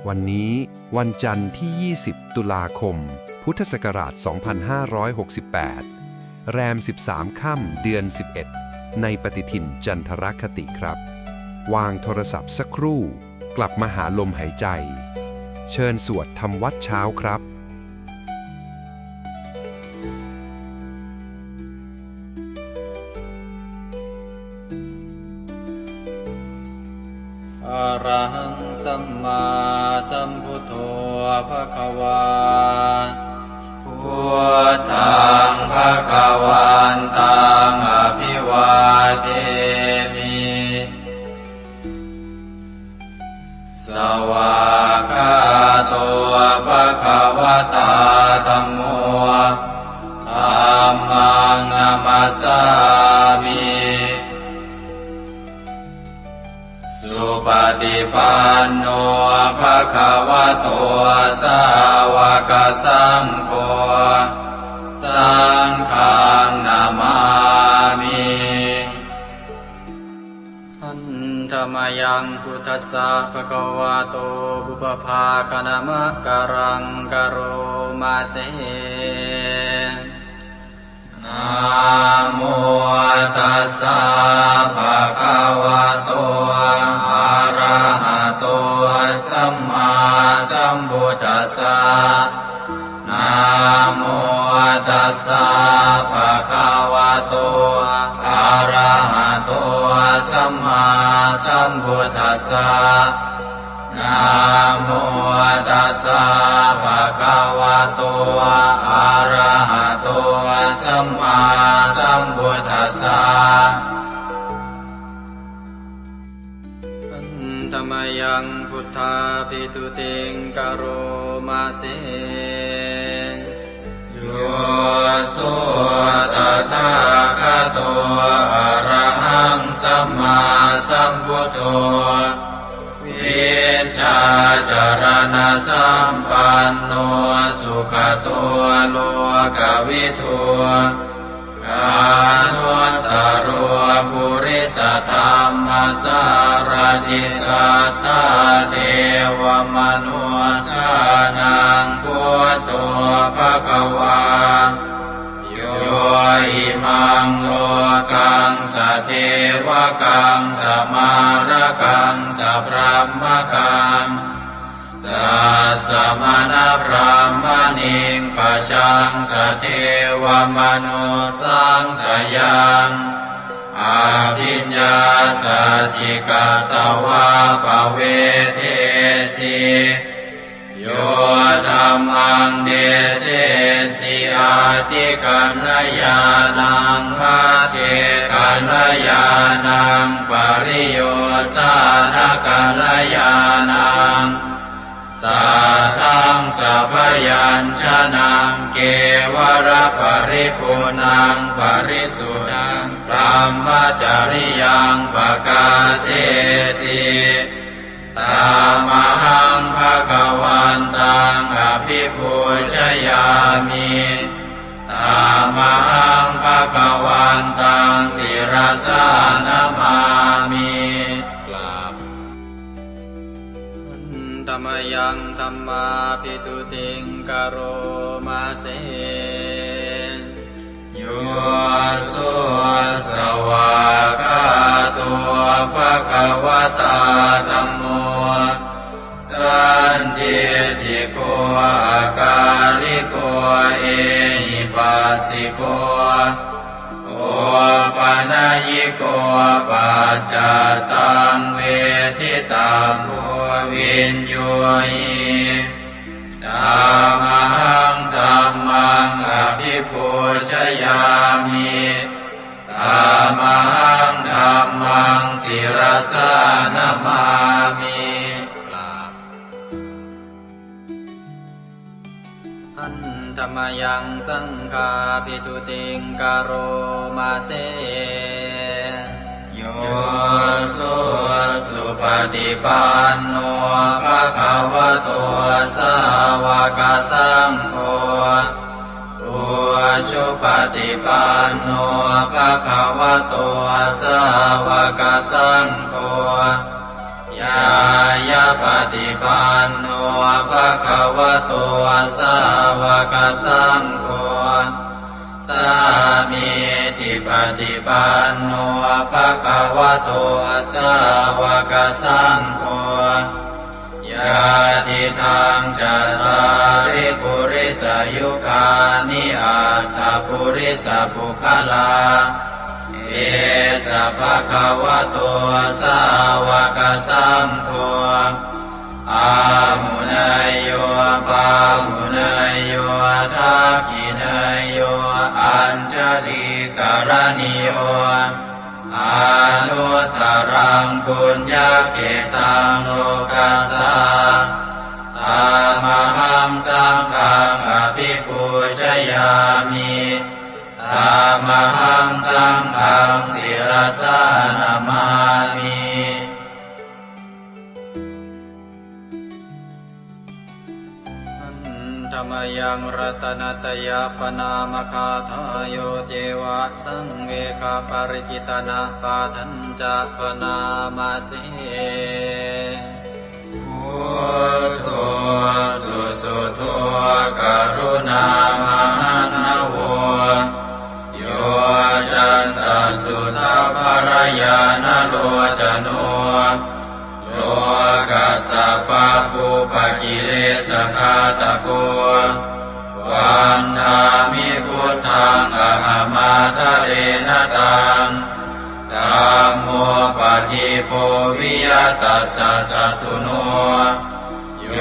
วันนี้วันจันทร์ที่ 20 ตุลาคม พุทธศักราช 2568 แรม 13 ค่ำเดือน 11 ในปฏิทินจันทรคติครับ วางโทรศัพท์สักครู่ กลับมาหาลมหายใจ เชิญสวดทำวัดเช้าครับอะระหังสัมมาสัมพุทโธภควาพุทธังภควันตังอภิวาเทมิสวากขาโตภควตาธัมโมธัมมังนัมสสามิสุปฏิปันโนภะคะวะโตสาวกสังโฆสังฆังนามามิหันธรรมยังพุทธัสสะภะคะวะโตบุพภาคณมะกะรังกะโรมาเสนะโมตัสสะภะคะวะโตอะระหะโตสัมมาสัมพุทธัสสะนะโมตัสสะภะคะวะโตอะระหะโตสัมมาสัมพุทธัสสะนะโมตัสสะภะคะวะโตอะระหะโตสัมมาสัมพุทธัสสะธรรมยังพุทธาภิตุติงกโรมาเสโยโสตถาคโตอะระหังสัมมาสัมพุทโธวิชาจารณะสัมปันโนสุขโตโลกวิทูกานุตตโรปุริสธรรมสารติสัทธาเทวมนุสสานังพุทโธภควาโยอิมังโลกังสเทวกังสมารกังสพรหมกังสัสสมณพรหมณิงปะชังสเทวมนุสังสยังอาภิญญาสัจจิกตวาภเวเทสิโยธัมมังเดเสสิอาติกัณญาณังมาเทกัณญาณังปริโยสานกัณญาณังสัทธังสัพยัญชนะเกวรปริปุณังปริสุทธังธรรมจริยังปกาเสสิตามหังภควันตังอภิปูชยามิตามหังภควันตังศิรสานามามิธรรมยังธัมมาภิตุติงกโรมาเสโยโสสวากขาโตภควตาธัมโมสันติติโกอาการิโกเอหิปัสสิโกโอปนัยยิโกปัจจตังเวทิตาโพวินโยหิธัมมังธัมมังอภิปูชยามิธัมมังธัมมังศิรสานามามิหันธรรมยังสังฆาภิตุติงกโรมาเสโยโสสุปฏิปันโนภะคะวะโตสาวกสังโฆอุชุปฏิปันโนภะคะวะโต สาวกสังโฆยายาปฏิปันโนภะคะวะโตสาวกสังโฆสามีจิปฏิปันโนภะคะวะโตสาวกสังโฆยาติทางจัตตาริปุริสยุคานิอัตถปุริสปุคลาเอสะภะคะวะโตสาวกสังโฆอาหุนายโยปาหุนายโยทักขินายโยอัญชลิกรณิโยอนุตตรังปุญญเกตังโลกัสสะตามหังสังฆังอภิปูชยามิตามหังสังฆังศิรสานามามิธรรมยังรัตนตยปนามคาทายโยเจวะสังเวคาปริจิตนาปาทัญจะปนามาสิพุทโธสุสุโธกรุณามหันโวโยจันตสุทาภรยานโลจโนโลกัสสะปะปุปกิเลสขาตะโกวันธามิพุทธังอหมาทะเรนตังธัมโมปฏิโพวิยตัสสะสัตถุโนโย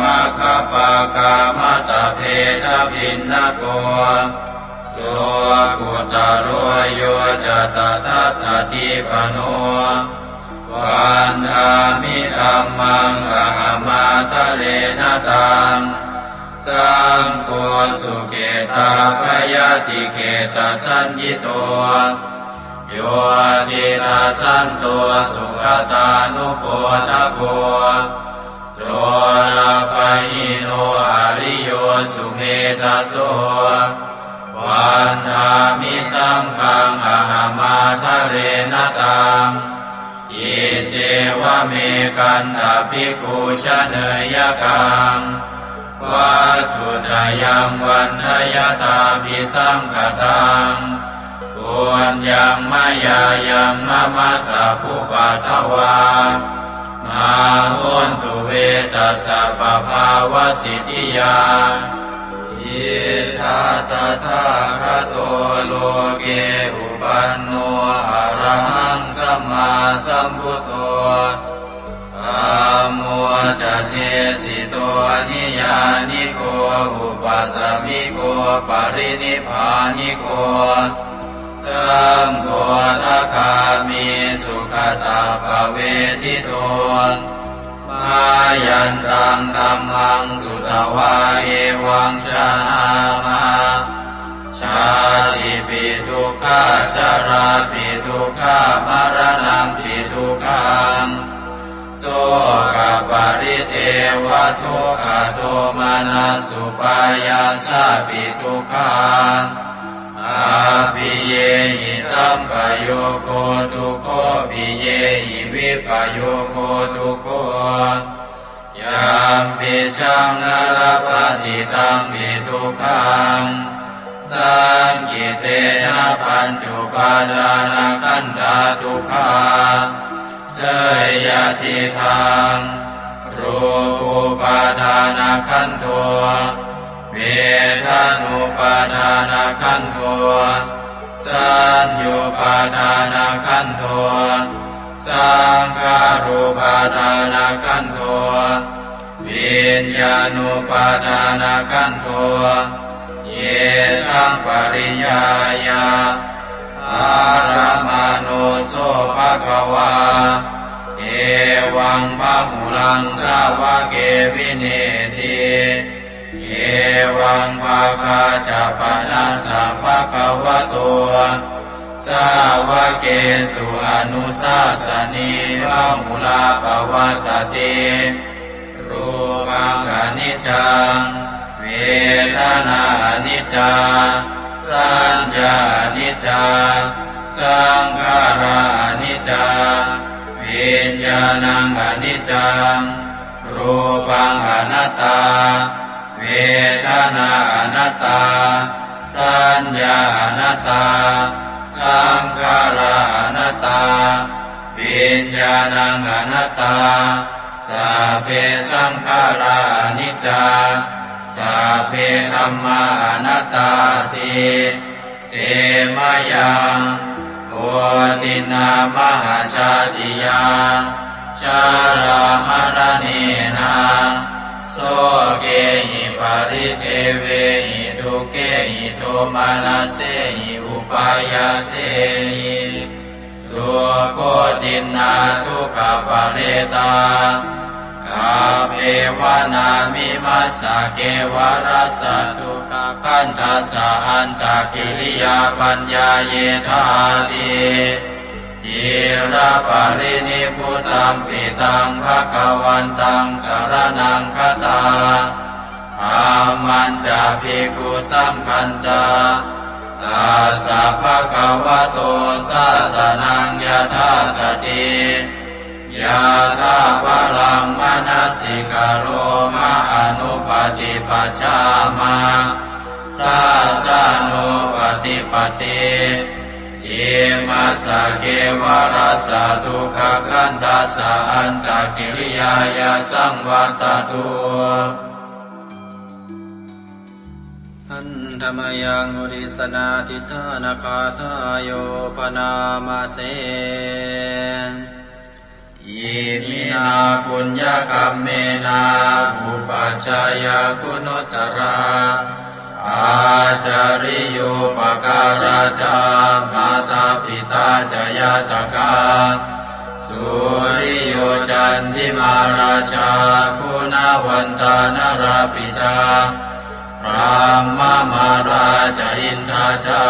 มะคคปะกามตะเพทพินนโกโลกุตโรโยจะตถาคติปโนวันธามิธัมมังอหมาทะเรนตังสังโฆสุเกตาภยติเกตสัญญิโตโยตินาสันโตสุขตานุโปทโกโลนาปหิโนอริโยสุเมธาโสวันธามิสังฆังอหมาทะเรนตังอิเจวะเมกันตภิกขุชเนยกังวัตถุตยังวันทยตาภิสังคตังปุญญังมายายังมะมะสะภุปัตถวามาหุนตุเวตัสสะปะภาวะสิทธิยาอิทาตถาคโตโลเกอุปันโนอะระหังสัมมาสัมพุทโธธัมโมจะเทสิโตนิยานิโกอุปัสสมิโกปรินิพพานิโกสังโฆทัคามิสุขตาภเวทิโตมายันตังธัมมังสุตวาเอวังชนามาชาติปิทุกขาชาราปิทุกขามรณะปิทุกขังโสกปริเทวทุกขโทมานัสสุปายาสาปิทุกขังอาภิเยหิสัมปโยโคทุกโขภิเยหิวิปโยโคทุกโขยามปิชังนรปฏิตังปิทุกขังสังกิเตนะปัญจุปาทานขันธาทุกขาเสยยติทังรูปุปาทานขันโทเวทานุปาทานขันโทสัญญูปาทานขันโทสังขารุปาทานขันโทวิญญาณุปาทานขันโทเยสังปริยายาอารมาโนโสภะคะวาเอวังพะหุลังสาวะเกวิเนติเอวังภาคาจะปนัสสะภะคะวะโตสาวะเกสุอนุสาสนีพะหุลาภวัตติรูปังอนิจจังเวทนาอนิจจาสัญญาอนิจจา สังขารานิจจาวิญญาณังอนิจจังรูปังอนัตตาเวทนาอนัตตาสัญญาอนัตตาสังขาราอนัตตาวิญญาณังอนัตตาสัพเพสังขารานิจจาสัพเพธัมมาอนัตตาติเตมะยังโอตินามหาชาติยาชารามรณีนาโสเกหิปาริเทเวหิทุเกหิโทมานาเสหิอุปายาเสหิทุกโคตินาทุกขปะเรตากาเปวานามิมัสสะเกวรัสสะทุกขคันทัสสะอันตะกิริยาปัญญาเยธาติจิระปะรินิพพุตังปิตังภคะวันตังสรณังคตาธัมมันจะภิกขุสังฆัญจาตัสสะภะคะวะโตสาสนังยถาสติยะถาปรังมนัสสิกโรมะอนุปติปัชฌามาสาสะโนปฏิปติอิมัสสะเกวรัสสะทุกขคันทัสสะอันตะกิริยายาสังวัตตุอันธรรมยังอุริสนาทิฏฐานาคาทายโยปนามาเสอิมินาปุญญกัมเมนาอุปัชฌายาคุณุตตราอาจาริโยปการาจามาตาปิตาจยาตกาสุริโยจันทิมาราชาคุณวันตานราปิจาพระมมาราชอินทาจา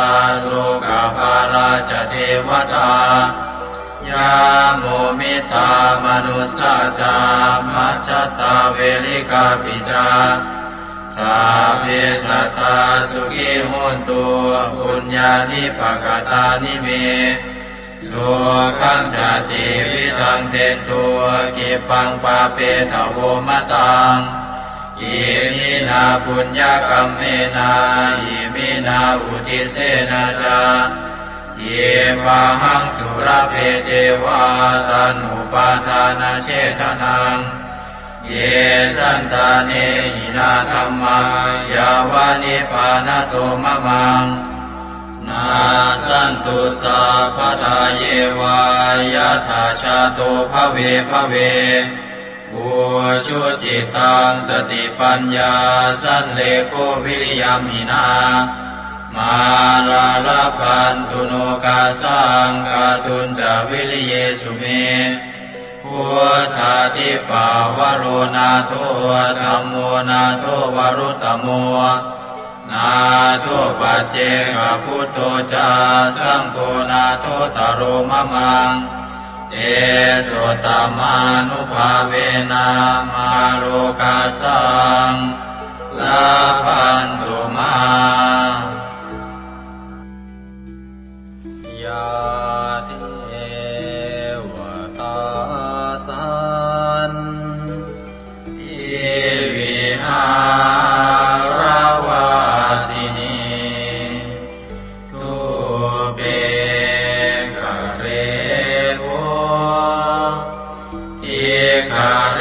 โลกาภาราชเทวตายาโมมิตามนุสสาจามัจจตาเวริกาปิจาสาเพสัตตาสุขิโหนตุปุญญานิปกตานิเมสุขังจติวิทังเตตัวกิปังปาเปตโวมะตังอิมินาปุญญกัมเมนาอิมินาอุทิเสนาจาเยวะหังสุรเพเจวะตันุปาทานาเชตนังเยสันตาเนหินาธัมมายาวานิปานโตมะมังนาสันตุสัพพทาเยวายะถาชาโตภเวภเวอุชุจิตังสติปัญญาสันเลโกวิริยมหินามาลาลาพันตุโนกาสังกาตุนจาวิริเยสุเมพุทธาทิปาวโรนาโทธัมโมนาโทวรุตตโมนาโทปัจเจกพุทโธจาสังโฆนาโทตโรมะมังเอโสตมานุภาเวนะมาโลกาสังลาพันตุมายาเทวตาสันติวิหารวาสินีทุเปกเรโวทิคาเร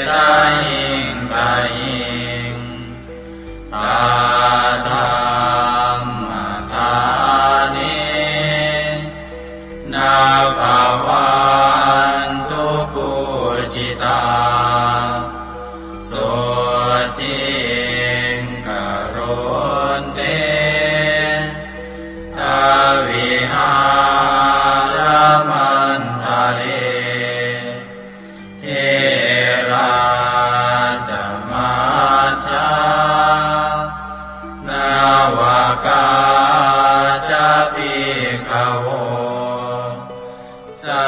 ตาหิงตาหิงตาธรรมธานินาภาวันตุปุจิตาโสติงกโรนเตทาวิหารมันทะเลเทราจมาชานาวากาจะภิกขโวสา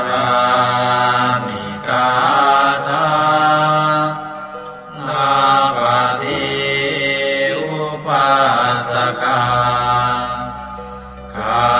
รามิกาธานาปฏิอุปัสสกาคา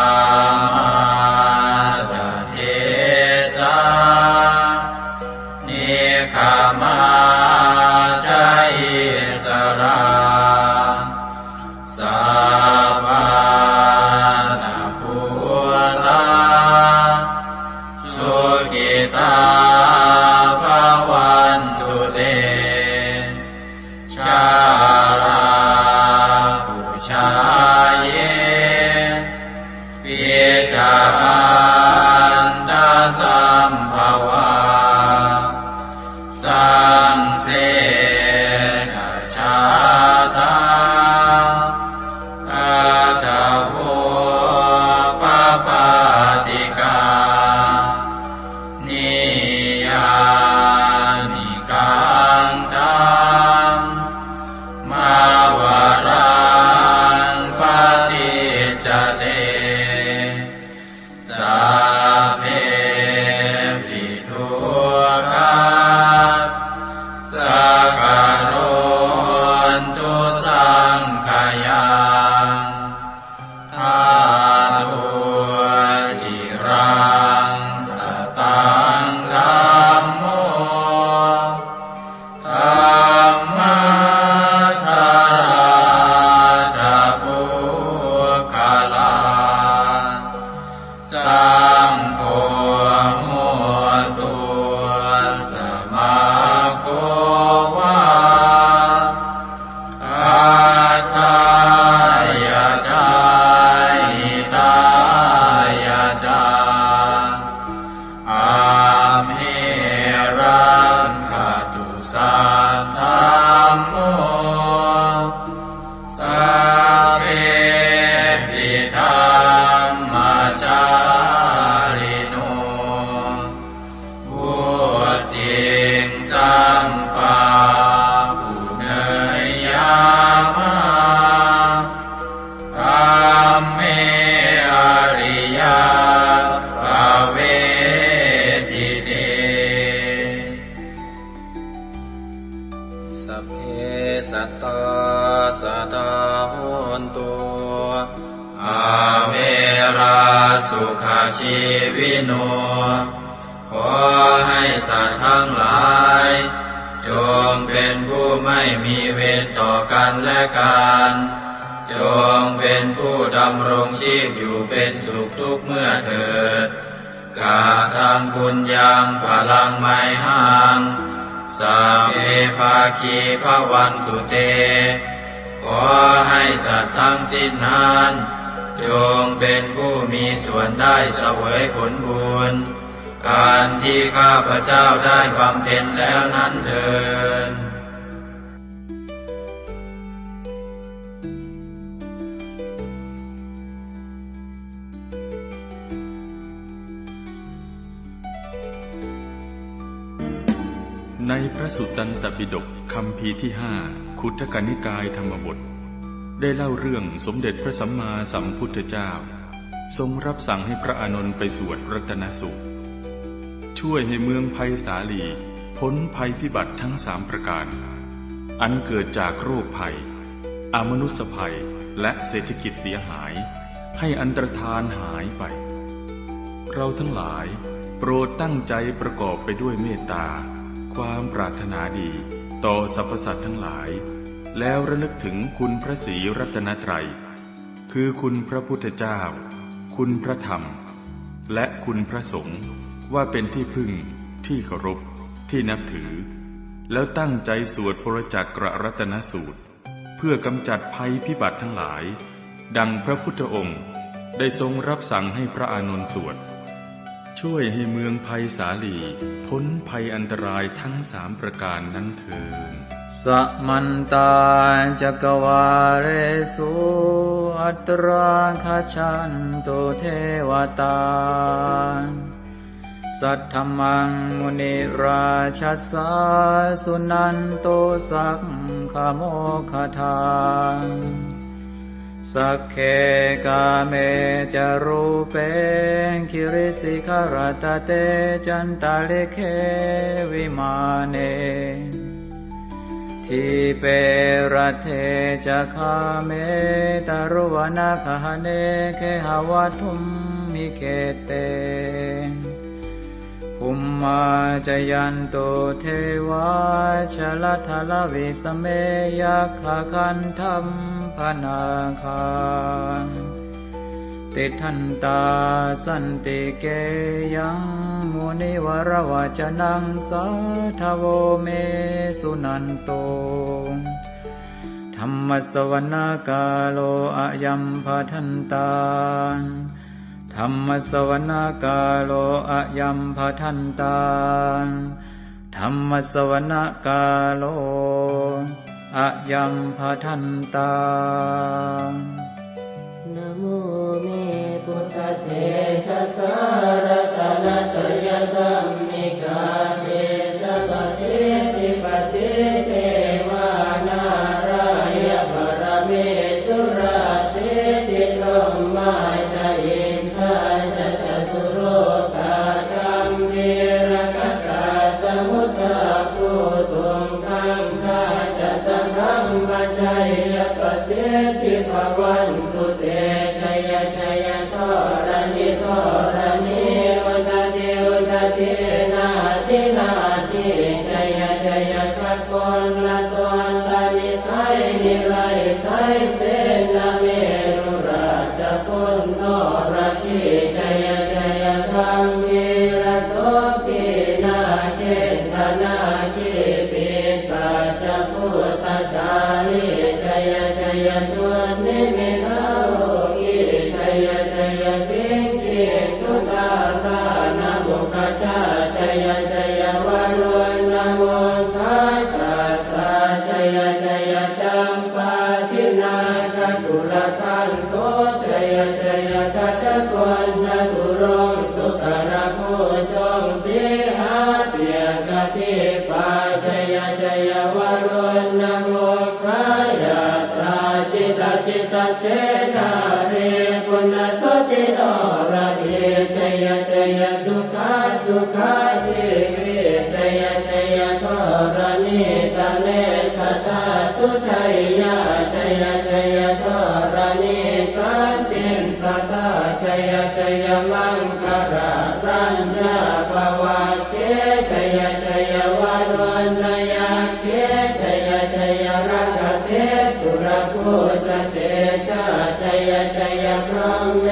ราสุขาชีวิโนขอให้สัตว์ทั้งหลายจงเป็นผู้ไม่มีเวรต่อกันและกันจงเป็นผู้ดำรงชีพอยู่เป็นสุขทุกเมื่อเถิดกาทังบุญยังพลังไมหังสัพเพภาคีภวันตุเตขอให้สัตว์ทั้งสิ้นนั้นจงเป็นผู้มีส่วนได้เสวยผลบุญอันที่ข้าพเจ้าได้บำเพ็ญแล้วนั้นเถิดในพระสุตตันตปิฎกคัมภีร์ที่5 คุตทกนิกายธรรมบทได้เล่าเรื่องสมเด็จพระสัมมาสัมพุทธเจ้าทรงรับสั่งให้พระอานนท์ไปสวดรัตนสูตรช่วยให้เมืองไผ่สาลีพ้นภัยพิบัติทั้ง3ประการอันเกิดจากโรคภัยอมนุษยภัยและเศรษฐกิจเสียหายให้อันตรธานหายไปเราทั้งหลายโปรดตั้งใจประกอบไปด้วยเมตตาความปรารถนาดีต่อสรรพสัตว์ทั้งหลายแล้วระลึกถึงคุณพระศรีรัตนตรัยคือคุณพระพุทธเจ้าคุณพระธรรมและคุณพระสงฆ์ว่าเป็นที่พึ่งที่เคารพที่นับถือแล้วตั้งใจสวดพระจักรรัตนสูตรเพื่อกำจัดภัยพิบัติทั้งหลายดังพระพุทธองค์ได้ทรงรับสั่งให้พระอานนท์สวดช่วยให้เมืองไผ่สาลีพ้นภัยอันตรายทั้ง3ประการนั้นเถิดสมันตาจักวาเรสุอัตราคชันตุเทวตาสัทธมังมุนิราชัสสาสุนันโตสักขโมคทาสักเคกาเมจารูเปคิริสิขรตเตจันตาเลเควิมาเนทิเปรเทจะคาเมตารุวนาคหเนเคหวัตุมมิเกเตภูมิมาจยันโตเทวาชลทลวิสเมยัคขคันธัมพนาคาติทันตาสันติเกยังมุนิวรวจนังสัทธโวเมสุนันโตธัมมสวนาคาโลอะยัมภทันตาธัมมสวนาคาโลอะยัมภทันตาธัมมสวนาคาโลอะยัมภทันตานะโมเมพุทธเถชะสารตนะตยธัมมิกาเทสะปะเทติปะเทเทวานารายะปรเมสุราเทติธรรมาจายินทาจัตตุโรกาธัมเมระกะกาสมุทธาภูตุงคังคาจะสังฆัมมัจจยปะเทติภวันตุเตชัยชัยทรณิทรณิอุตติอุตตินาทินาทิชัยชัยสักคนละตนละนิสัยนิไรไทยเสนาเมรุราชพุนโนราชิชัยชัยธรรมิระโสปินาเกตนาคิปิสัจพุทธจาริชัยชัยตุนิมิตาโลกิชัยชัยสิงคิตุตาตานะบุคจาชัยชัยวารุณโมทัสสะชัยชัยจัมปาทินาคตุลทันโตชัยชัยทัจกวนจตุรงสุขระโพจงสิหาเปียกติปาชัยชัยวารุณโมคายาตราจิตจิตเจนาเรปุณสติโนระเทชัยชัยสุขาสุขาทิวิชัยชัยทรณิตาเนคตาสุชัยยาชัยชัยทรณิสันติสัตตาชัย มังคารารัญญาภวะเกชยชยวารุณยาเกชยชยรักเทสุรภูตเตชะชยชยพรหมเม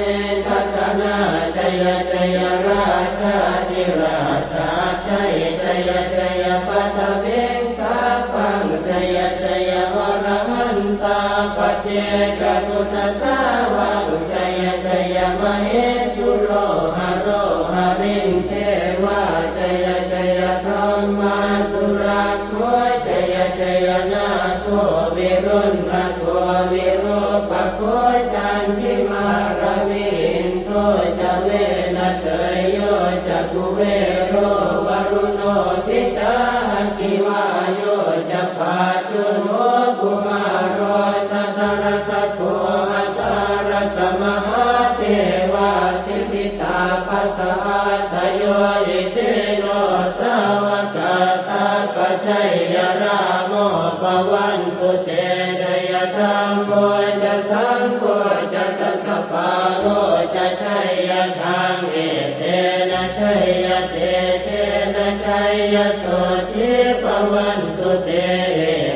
ทัตนาชยชยราชาธิราชาชัยชยชยปัตเวงสาพังชยชยวรหันตาปเจกตุตสาวังชยชยมเหสุโรหโรหริงเทวาชยชยพรหมาสุราโคชยชยนาโควิรุณโควิโรปโคจันทิมารวินโทจะเวนะเตยโยจะกุเวโรวรุโนทิตาคิวาโยจะปาจุโนกุมารโรตัสรตโกอัสารตมหาเทวาสิทิตาปัสสะทโยอิเตโนสาวกตาปชัยยราโมปวันตุเตเดยธรรมโมจะสังโฆจะสัสปาโรจะชัยยทางเอเตนะชัยยเตเตนะชัยยโสทิปวันตุเต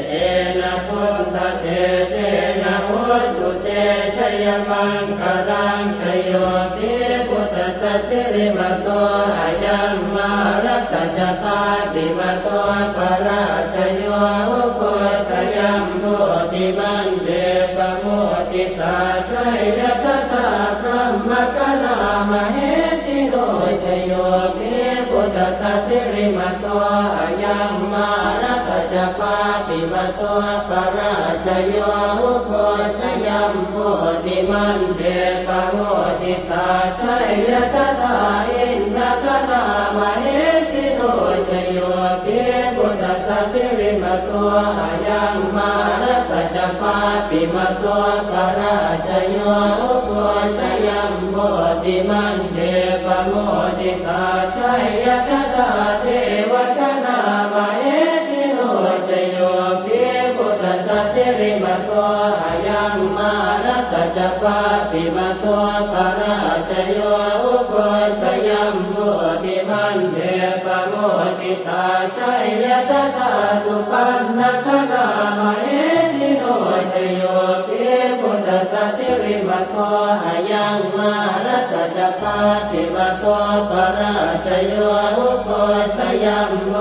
เตนะพุทธเตเตนะโหตุเตชัยมังคารังชโยติพุทธสัจจิริมโตอายัมมารัสจตาติมโตปราชโยอุโกสยัมโพธิมันเดปโมติสาชัยยตถาพระมกนามเหติโรชโยติพุทธสัจจิริมโตอายัมมารัสจปาติมโตปราชโยอุโกสยัมโพธิมันเดปโมติสาชัยยตถาอินทกนามเหติโรชโยติพุทธสัจจิริมโตอายังมารัสจปาติมโตปราชโยอุโกสยัมโพธิมันเดปโมติสาชัยยตถาเทวกนามเหติโรชโยติพุทธสัจจิริมโตอายังมารัสจปาติมโตปราชโยอุโกสยัมโพธิมันเดปโมติสาชัยยตถาสุปันนครามเหติโรชโยติพุทธสัจจิริมโตอายังมารัสจปาติมโตปราชโยอุโกสยัมโพ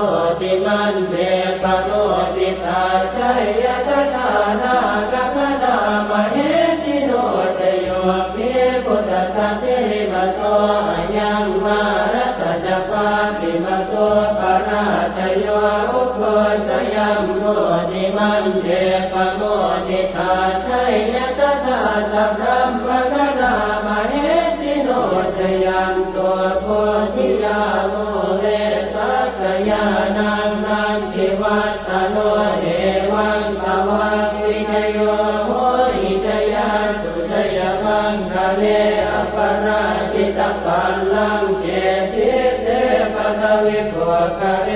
ธิมันเดปโมติสาชัยยตถานาคคณามเหติโรชโยติพุทธสัจจิริมโตอายังมารัสจปาติมโตปราชโยอุโกสยัมโพธิมันเดปโมติสาชัยยตถาสัพพะมกนามเหติโรชยัมโตโพธิยาโมเรสักยานังนันทิวัตตโนเดวังสวังวิจโยโหอิจยาตุชยมังคะเลอปราชิตปัลลังเกติเสปตวิโภคะเร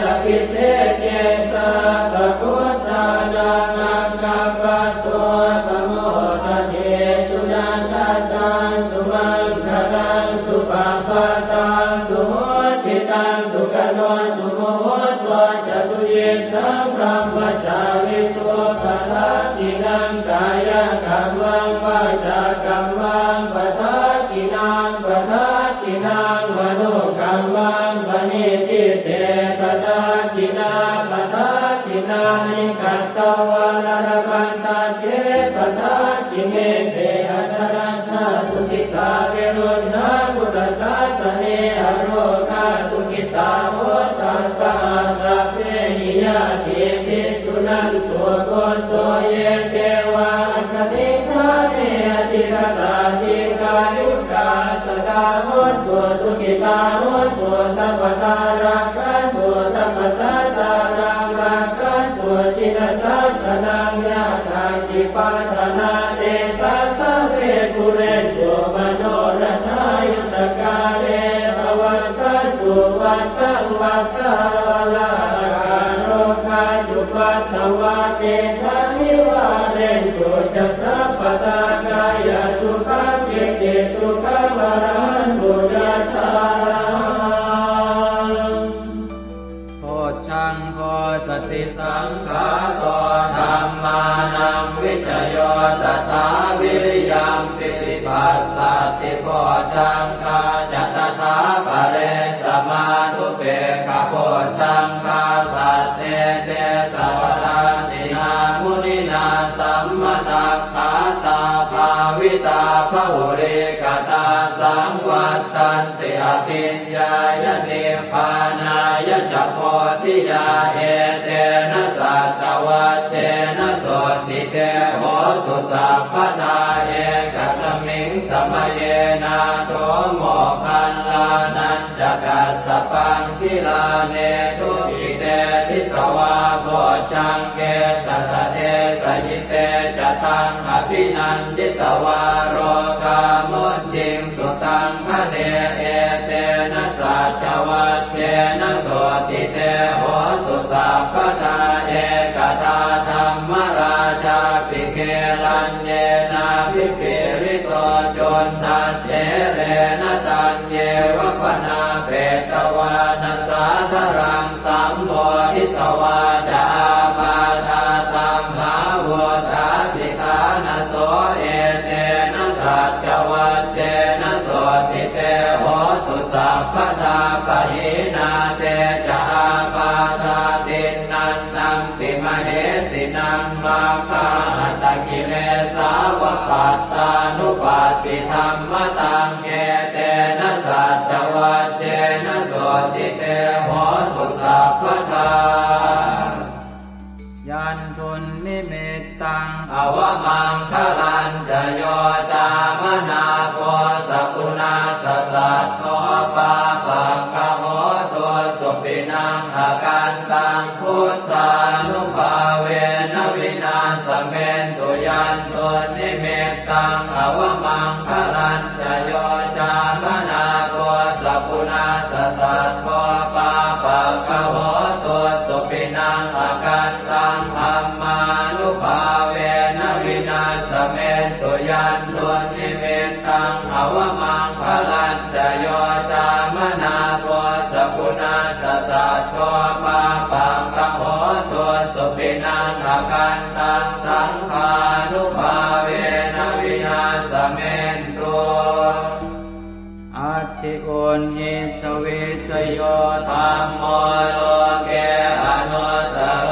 อภิเศษเกสาภพุทธานานังกัปปะโตปโมทะเทสุนันทตังสุมังคลังสุปาปะตังสุโหติตังสุขโนสุโมโหตัวจะสุเยสังพรหมจาริตุปัสสะตินังกายกัมมังวาจากัมมังปัสสะตินังปัสสะตินังมโนกัมมังปณิทิเตปัสสะตินาปัสสะตินานิกัตตวานรกันตาเจปัสสะติเมเตอัตรัสสะสุขิตาเวรุณากุตตะสเนอโรคาสุขิตาโหตัสสะสัพเพหิยาติภิกษุนันตัวโกโตเยเทวาสมิทาเนอติระตาติกายุกาสดาโหตัวสุขิตาโหตัวสัพพตารักขันตัวสัพพสัตตารังรักขันตัวจิตสัสสนังยาทาติปัฏนาเตสัสสะเวกุเรนโยมโนรัทายุตกาเลภวันสันตุวัฏสังวัฏสาวลาโรคาจุปัสสวะเตทันนิวาเรนโตจัสสะปตากายสุขังเกเตสุขังวรหันตุ ยัตตารัง โพชังโพสติสังขาโตธัมมานังวิชโยตถาวิริยัมปิติปัสสติโพชังคาจัตถาปะเรสมาธุเปขโพชังคาสัตเตเตสวะราตินามุนินาสัมมตัคขาตาภาวิตาภุริกตาสังวัตตันติอภิญญายนิพพานายจักโพธิยาเอเตนะสัตวัตเตนะโสติเตโหตุสัพพทาเอกสมิงสมเยนาโตโมคันลานันจกัสสปังคิลาเนตุอิเตทิสวาโพชังเกตตะเตสยิเตจตังอภินันทิสวาโรกามุจิงสุตังคะเนเอเตนะสัจวัตเตนะโสติเตโหตุสัพพทาเอกตาธรรมราชาปิเกลันเยนาภิปิริโตจนทัสเถเรนะตัญเยวะปนาเปตวานัสสาธรังสัมโพธิสวาจาปาทาสัมภาวทาสิทานะโสเอเตนะสัจวัตเตนะโสติเตโหตุสัพพทาปะหินาเตจาปาทาตินันนังติมเหสินังมาคาตะกิเลสาวะปัตตานุปัสสิธรรมตังเอเตนะสัจวัตเตนะโสติเตโหตุสัพพทายันทุนนิมิตตังอวมังคลันจะโยจามนาโพสกุณาสสัตโตปาปังกะโหตัวสุปินังอาการตังพุทธานุภาเวนวินาสเมนตุยันทุนนิมิตตังอวมังคลันจะโยจามนาโพสกุณาสสัตโตปาปังกะโหตัวสุปินังอาการตังธรรมานุภาเวนวินาสเมนตุยันตุนิมิตตังอวมังคลันจะโยจามนาโพสกุณาสสัตโตปาปังกะโหตัวสุปินังอาการตังสังฆานุภาเวนวินาสเมนตุอัตถิโอนหิสวิสโยธัมโมโลเกอนุสโร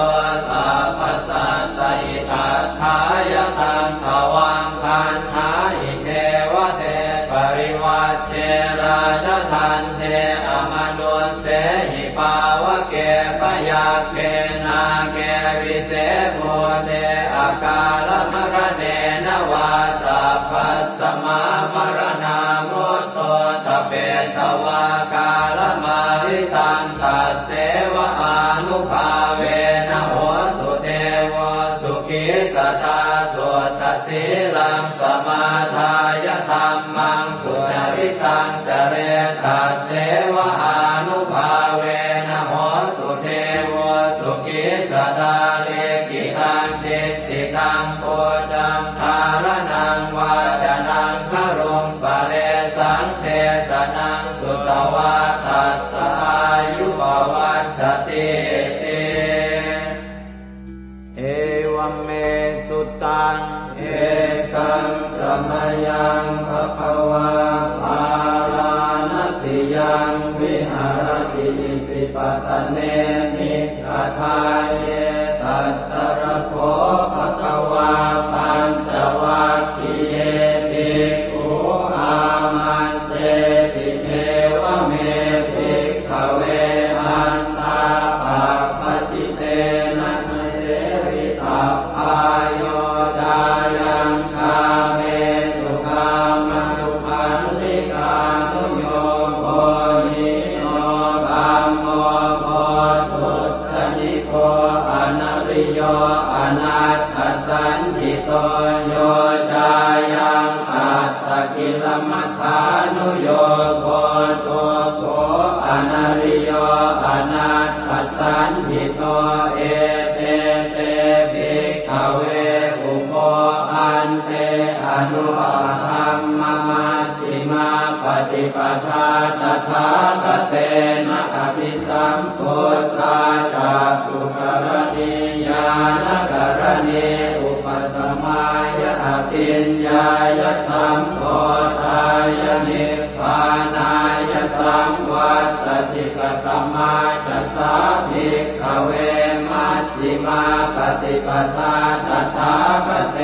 สัพพสัตตอิทัฏฐายตังภวังคันหาอิเทวเทปริวัชเชราชทันเทอมนุสเสหิปาวะเกปยาเกนาเกวิเศโมเทอากาลมรเนนวาสัพพัสสมามรณามุตโตตเปตวากาลมาริตังตัสเสวะอานุภาเวนะโหตุเทวสุขิสตาสุตสีลังสมาทายธรรมังสุจริตังจเรตัสเสวะอานุภาเวนะโหตุเทวสุขิสตาเลกิตังติติตังโพจังภารนังวาจนังครุงปะเรสังเทสนังสุตวาทัสสะอายุภวัฏติติเอวเมสุตังเอกังสมยังภควาภารานัสสิยังวิหารติสิปตเนนิกทาเยตัตตระโภภควาปัญจวัคคีเยภิกขุอามันเตติเทวเมภิกขเวหันตาปัปปจิเตนะเสริตัพพายโยดายังคาเมสุขามสุขันธิกานุโยโภหิโนธัมโมโพธุตนิโกอนัริโยอนัตถสันติโตโยจายังอัตตกิลมัฏฐานุโยโกตุโกอนัริโย ฏิปทาตถาคเตนะอภิสัมพุทธาจักขุกรณีญาณกรณีอุปสมัยอภิญญายสัมโพธายนิพพานายสัมวัตติกตมาจัสสาภิกขเวมัชฌิมาปฏิปทาตถาคเต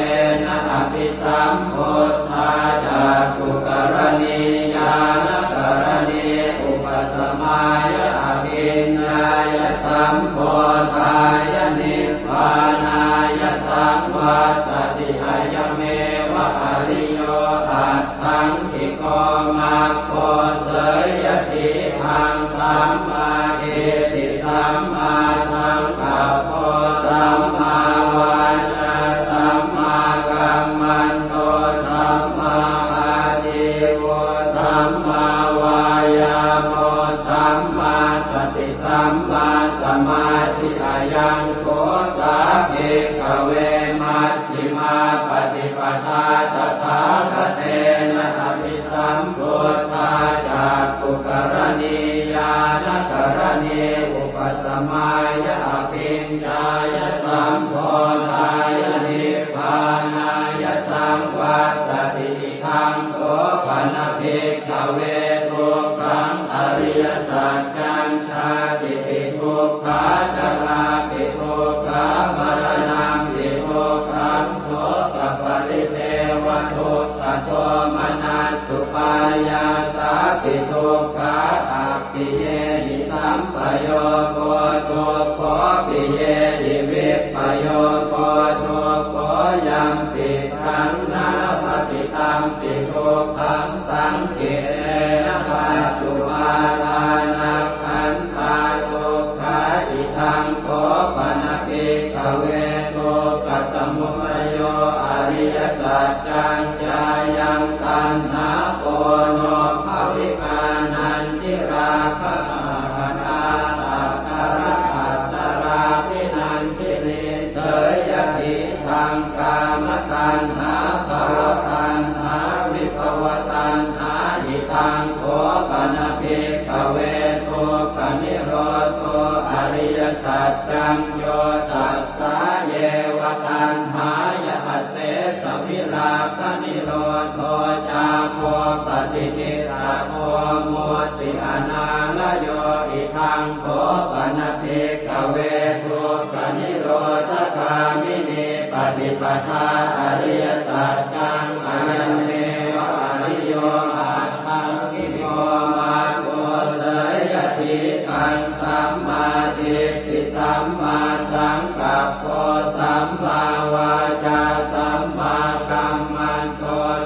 นะอภิสัมพุทธาจักขุกรณีญาณกรณีอุปสมัยอภิญญายสัมโพธายนิพพานายสัมวัตติอายเมวะอริโยอัตถังคิโกมัคโคเสยติหังสัมมาเอติสัมมาสังกัปโปสัมมาวาจาสัมมากัมมันโตสัมมาอาชีวะสัมมาวายาโมสัมมาสติสัมมาสมาธิอายังโกสาภิกขเวมัชฌิมาปฏิปทาตถาคเตนะอภิสัมพุทธาจักขุกรณีญาณกรณีอุปสมัยอภิญญายสัมโพธายนิพพานายสัมวัตติทังโสปนภิกขเวทุกขังอริยสัจจังชาติปิทุกขาชราปิทุกขามรณะปิทุกขังโสกปริเทวทุกขโทมนัสสุปายาสาปิทุกขาอัปปิเยหิสัมปโยโกทุกขปิเยหิวิปปโยโกทุกขยังปิขันนาปฏิตัมปิทุกขังสังเกนะปัจจุปาทานักขันธาทุกขาอิทังโขปนภิกขเวทุกขสมุทัยโยอริยสัจจังจายังตัณหาโกโนภวิกานันทิราคะภนาตัตตระอัตตราภินันทิริเสยติทางกามตัณหาภวตัณหาวิภวตัณหาอิทังโขปนภิกขเวทุกขนิโรธอริยสัจจังโยตัสสะเยวตัณหายะเสสวิราคะนิโรธจาโคปฏินิสสะโคโมติอนาลโยอิทังโขปนภิกขเวทุกขนิโรธคามินีปฏิปทาอริยสัจจังอายเมวะอริโยอัตถังคิโยมาโกเสยติขังสัมมาทิฏฐิสัมมาสังกัปโปสัมมาวาจาสัมมากัมมันโต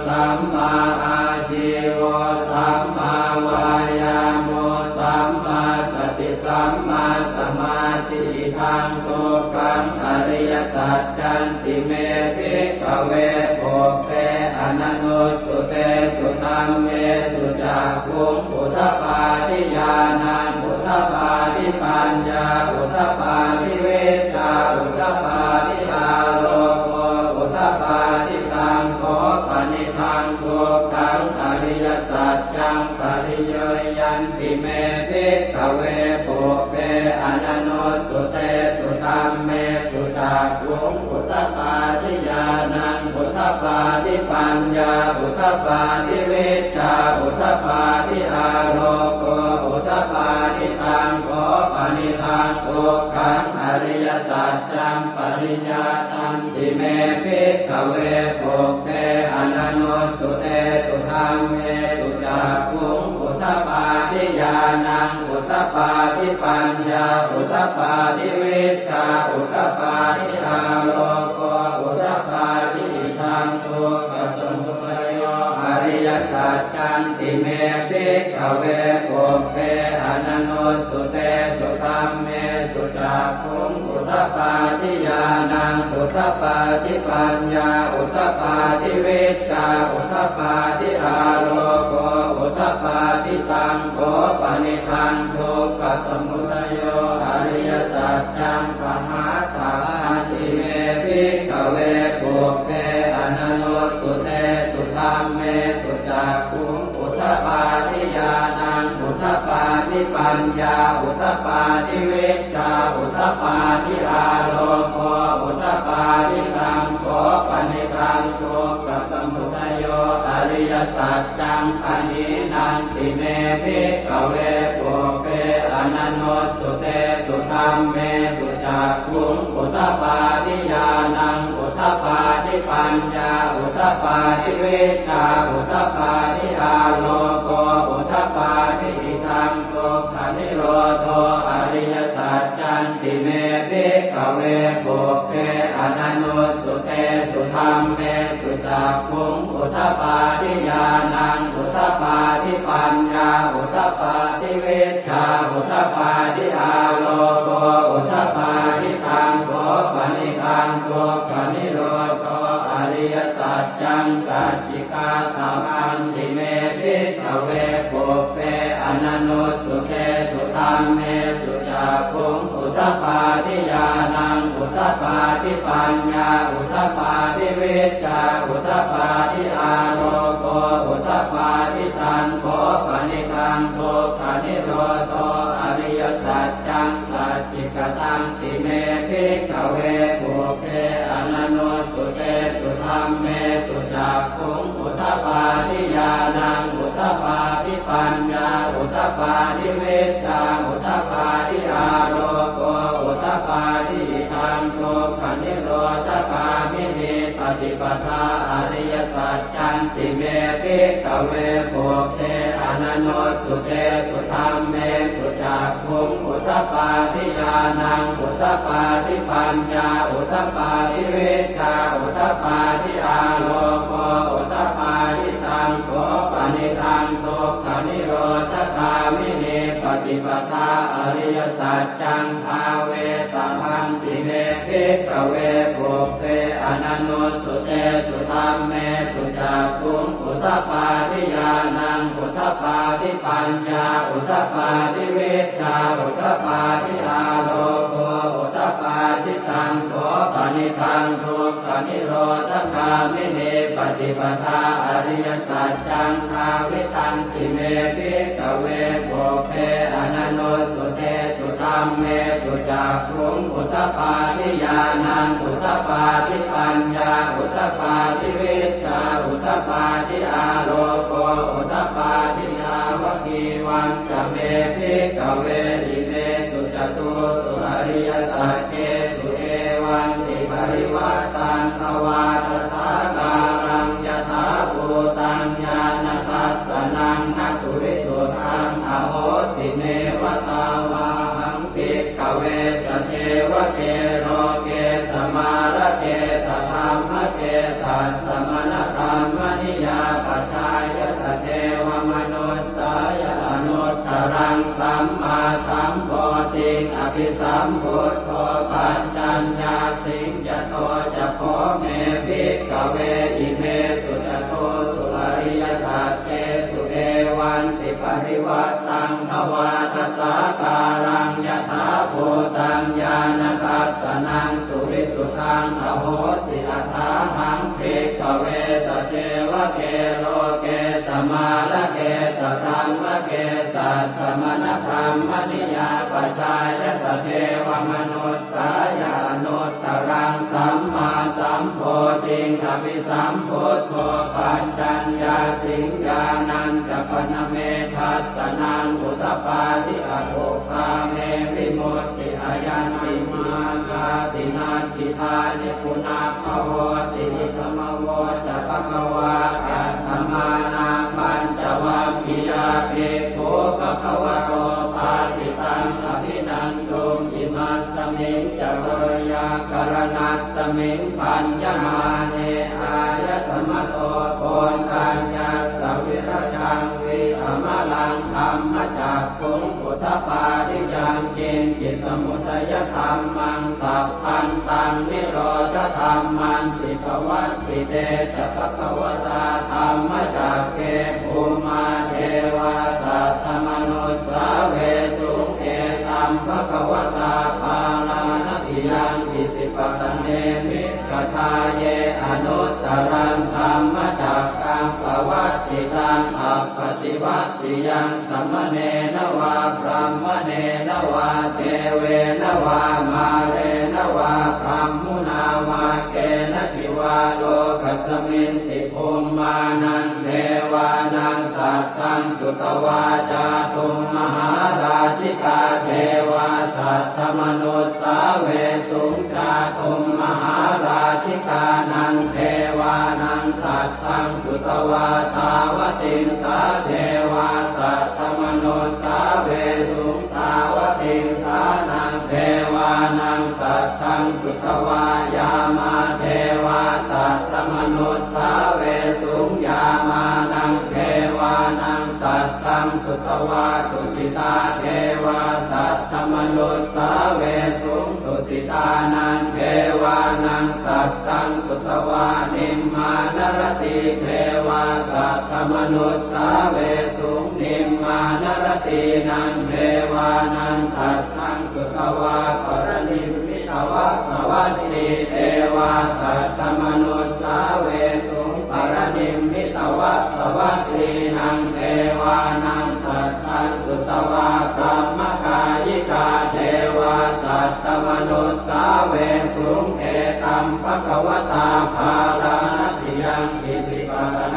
สัมมาอาชีวะสัมมาวายาโมสัมมาสติสัมมาสมาธิทังทุกขังอริยสัจจันติเมภิกขเวโภเปอนันโนสุเตสุตัมเมสุจักขุงอุทธปาทิญาณังอุทธปาทิปัญญาอุทธปาทิเวชาอุทธปาทิอาโลโกอุทธปาทิสังโฆปณิทังทุกขังอริยสัจจังปริโยยันติเมภิกขเวโภเปอนันโนสุเตสุตัมเมสุจักขุงอุทธปาทิญาณังอุทธปาทิปัญญาอุทธปาทิเวชาอุทธปาทิอาโลโกอุทธปาทิตังโฆปณิทังทุกขังอริยสัจจังปริญญาตันติเมภิกขเวโภเปอนันโนสุเตสุธัมเมสุจักขุงอุทธปาทิญาณังอุทธปาทิปัญญาอุทธปาทิเวชาอุทธปาทิอาโลโกอุทธปาทิทังทุกขสมุทัยโยอริยสัจจันติเมภิกขเวโภเปอนันโนสุเตสุธัมเมสุจักขุงอุทธปาทิญาณังอุทธปาทิปัญญาอุทธปาทิเวชาอุทธปาทิอาโลโกอุทธปาทิตังโฆปณิทังทุกขสมุทัยโยอริยสัจจังปหาสังติเมภิกขเวโภเปอนันโนสุเตสุธัมเมสุจักขุงอุท ทปาทิญาณังอุทธปาทิปัญญาอุทธปาทิวิชชาอุทธปาทิอาโลโกอุทธปาทิสังโฆปณิธังโกกัสสมุทัยโยอริยสัจจังอนินันติเมภิกขเวปุเปอนันโนสุเตสุธัมเมสุจักขุงอุทธปาทิญาณังอุทธปาทิปัญญาอุทธปาทิวิชชาอุทธปาทิอาโลโกอุทธปาทิอิทังโสขนิโรโธอริยสัจจันติเมภิกขเวปุเปอนันโนสุเตสุธัมเมสุจักขุงอุทธปาทิญาณังอุทธปาทิปัญญาอุทธปาทิวิชชาอุทธปาทิอาโลโกอุทธปาทิตังโสปณิธังโสขนิโรโธอริยสัจจังสัจจิกาตมังติเมภิกขเวปุเปอนันโนสุเตสุธัมเมสุจักขุงอุทธปาทิญาณังอุทธปาทิปัญญาอุทธปาทิวิชชาอุทธปาทิอาโลโกอุทธปาทิตังโสปณิธังโสขนิโรโธอริยสัจจังสัจจิกตังติเมภิกขเวปุเปอนันโนสุเตสุธัมเมสุจักขุงอุทธปาทิญาณังอุทธปาทิปัญญาอุทธปาทิวิชชาอุทธปาทิอาโลโกอุทธปาทิทังโสขนิโรธคามินิปฏิปทาอริยสัจจันติเมภิกขเวปุเปอนันโนสุเตสุธัมเมสุจักขุงอุทธปาทิญาณังอุทธปาทิปัญญาอุทธปาทิวิชชาอุทธปาทิอาโลโกอุทธปาทิตังโสปณิธังโสขนิโรธคามินิปฏิปทาอริยสัจจังภาเวตพันติเมภิกขเวปุเปอนันโนสุเตสุธัมเมสุจักขุงอุทธปาทิญาณังอุทธปาทิปัญญาอุทธปาทิวิชชาอุทธปาทิอาโลโกอุทธปาทิตังโสปณิธังทุกขนิโรธคามินิปฏิปทาอริยสัจจังภาวิตันติเมภิกขเวปุเปอนันโนสุเตสุธัมเมสุจักขุงอุทธปาทิญาณังอุทธปาทิปัญญาอุทธปาทิวิชชาอุทธปาทิอาโลโกอุทธปาทิยาวกีวันจะเมภิกขเวอิเมสุจตุสุอริยสัจเจสุเอวันติปริวัตังภวาทสาการังยถาภูตังญาณทัสสนังนัสุริสุทังอโหสิเนวตาวาหังภิกขเวสเทวเกโรเกสมาระเกสธรรมเกสัสสมณธรรมนิยาปัจจายสเทวมนุสสายอนุตตรังสัมมาสัมโพธิอภิสัมพุทโธปัญจัญญาสิงยโตจะโพเมภิกขเวอิเมสุจโตสุอริยสัจเจสุเอวันติปริวัตตังภวาทสาการังยถาภูตังญาณทัสสนังสุวิสุทังอโหสิอัฏฐาหังภิกขเวสเจวะเกโลเกสมาละเกสธรรมเกสัสสมณธรรมนิยาปัจจายสเทวมนุสสายานุตตรังสัมมาสัมโพธิอภิสัมพุทโธปัญจัญญาสิงญานันจะปนเมทัสสนังอุทธปาทิอโภคาเมวิมุตติอายันติมาคาตินาทิธานิปุนาภโวตินิธรรมโวจะภควาอัตถมานาปัญจวัคคียาเภโคภควโตปาติตังอภินันตุอิมัสสมิงจะวรยากรณัสสมิงปัญญมาเนอายสมโตโกนกัญญาสวิรจังวิธรรมลังธรรมจักขุงอุทธปาทิยังกินจิตสมุทัยธรรมังสัพพันตังนิโรธธรรมันติภวัตติเตจะภควตาธรรมจักเกภูมาเทวาสัตตมนุสสาเวสุเอตัมภควตาภาลานติยังอิสิปตเนมิกทาเยอนุตตรังธรรมจักกังภวัตติ ติตังอัปปติวัตติยังสัมมเนนวาพรหมเนนวาเทเวนวามาเรนวาพรหมุนาวาเกณทิวาโลกัสมินติภูมิมานันเทวานังสัตตังสุตวาจาตุมมหาราชิกาเทวาสัตถมนุสสาเวสุงจาตุมมหาราชิกานังเทวานังสัตตังสุตวาตาวติงสาเทวาสัตถมนุสสาเวสุงตาวติงสานังเทวานังสัตตังสุตวายามาเทวาสัตถมนุสสาเวสุงยามานังเทวานังสัตตังสุตวาตุสิตาเทวาสัตถมนุสสาเวสุงตุสิตานังเทวานังสัตตังสุตวานิมมานรติเทวาสัตถมนุสสาเวสุงนิมมานรตินังเทวานังสัตตังสุตวาปรนิมมิตวัสสวัตติเทวาสัตถมนุสสาเวสุงปรนิมมิตวัสสวัตตินังเทวานังสัตตังสุตวาพรหมกายิกาเทวาสัตถมนุสสาเวสุงเอตัมภควตาภาลานัติยังอิสิปะเน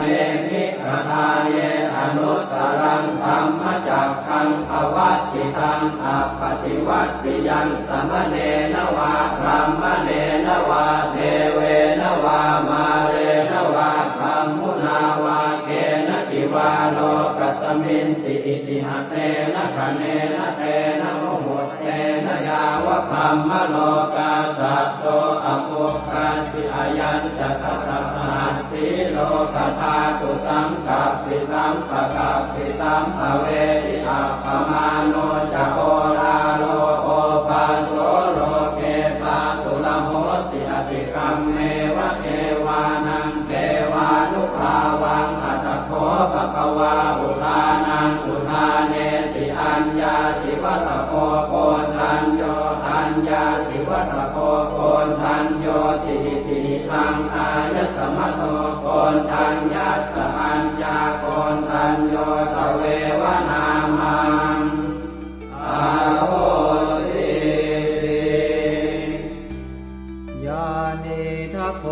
มิกทาเยอนุตตรังธรรมจักขังภวัตติตังอัปปติวัตติยังสัมมเนนวาพรหมเนนวาเทเวนวามาเรนวาพรหมุนาวาเกณทิวาโลกัสมินติอิติหะเตนะคะเนนะเตนะโมโหเตนะยาวะพรหมโลกาสัตโตอโภคาสิอายัญจะทัสสะหัสสีโลกธาตุสังกัปปิสัมปะกัปปิสัมภเวทิอัปปมาโนจะโอลาโลโอปาโสโลเกปาตุละโหสิอติกัมเมวะเทวานังเทวานุภาวังอัตโขภควาอุทานังอุทาเนติอัญญาสิวัตโคโกทัญโยอัญญาสิวัตโคโกทัญโยติติทังอายสมัตโตโกทัญญาสอัญญาโกทัญโยตเววนามังอาโหติยานิทัพโพ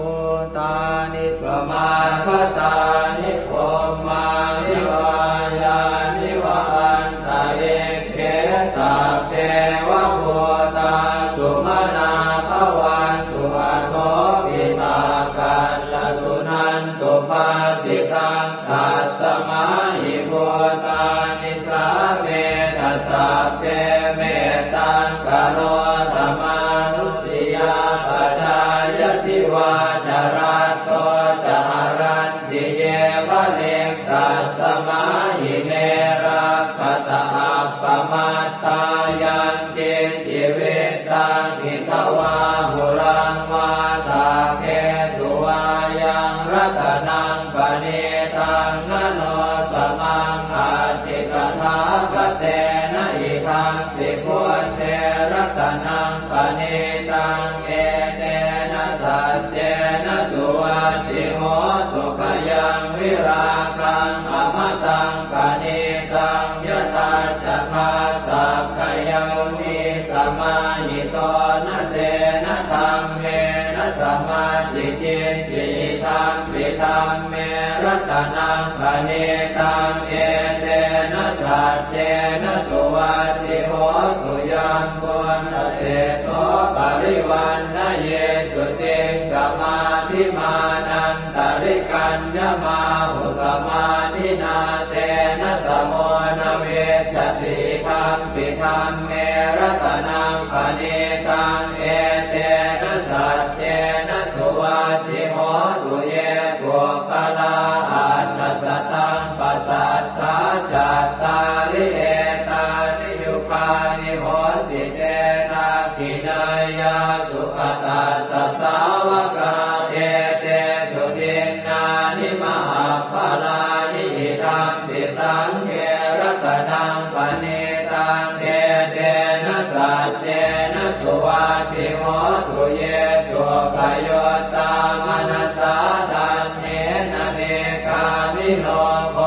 ตานิสมาคตานิโคมานิวายานิวาอันตะเอเกสัพเทวะโพตาสุมานาภวันตุอะโทปิตากัลลตุนันตุปาสิตังสัตตมะหิโพตานิสาเมตัสสะเทเมตังกโรธรรมานุติยาปัจจายติวาจารัตโตจารันติเยวะเลกัสสมาหิเนรักขตาอัปปมัตตายังเกจิเวตังอิทวาหุรังวาตาเกตุวายังรัตนังปณิตังนโนตมังอาติกถาคเตนะอิทังปิพุเสรัตนังปณิตังเอเตนะสัจเจนะสุวัตติโหสุขยังวิราคังอมตังปณิตังยตาจักขาสักขยมิสมาหิโตนะเตนะธรรมเมนะสมาธิจิตติธัมปิธัมเมรัตนังปณิตังเอเตนะสัจเจนะสุวัตติโหสุยังบุญเตโสปริวันนะเยสุติสมาธิมานันตริกัญญมาหุสมาธินาเตนะสโมนะเวชติธัมปิธัมเมรัตนังปณิตังเอเตนะสัจเจนะสุวัตติโหสุเยปุคลาอัตตสตังปัสสัทธาจัตตาริเอตานิยุคานิโหติเตนะขินายาสุขตัสสะสาวกาเอเตสุทินนานิมหาภลานิอิทังปิตังเกรัตนังปณิตังเอเตนะสัจเจนะสุวัตติโหสุเยตุปโยตามนัสสาทันเนนะเนกามิโนโค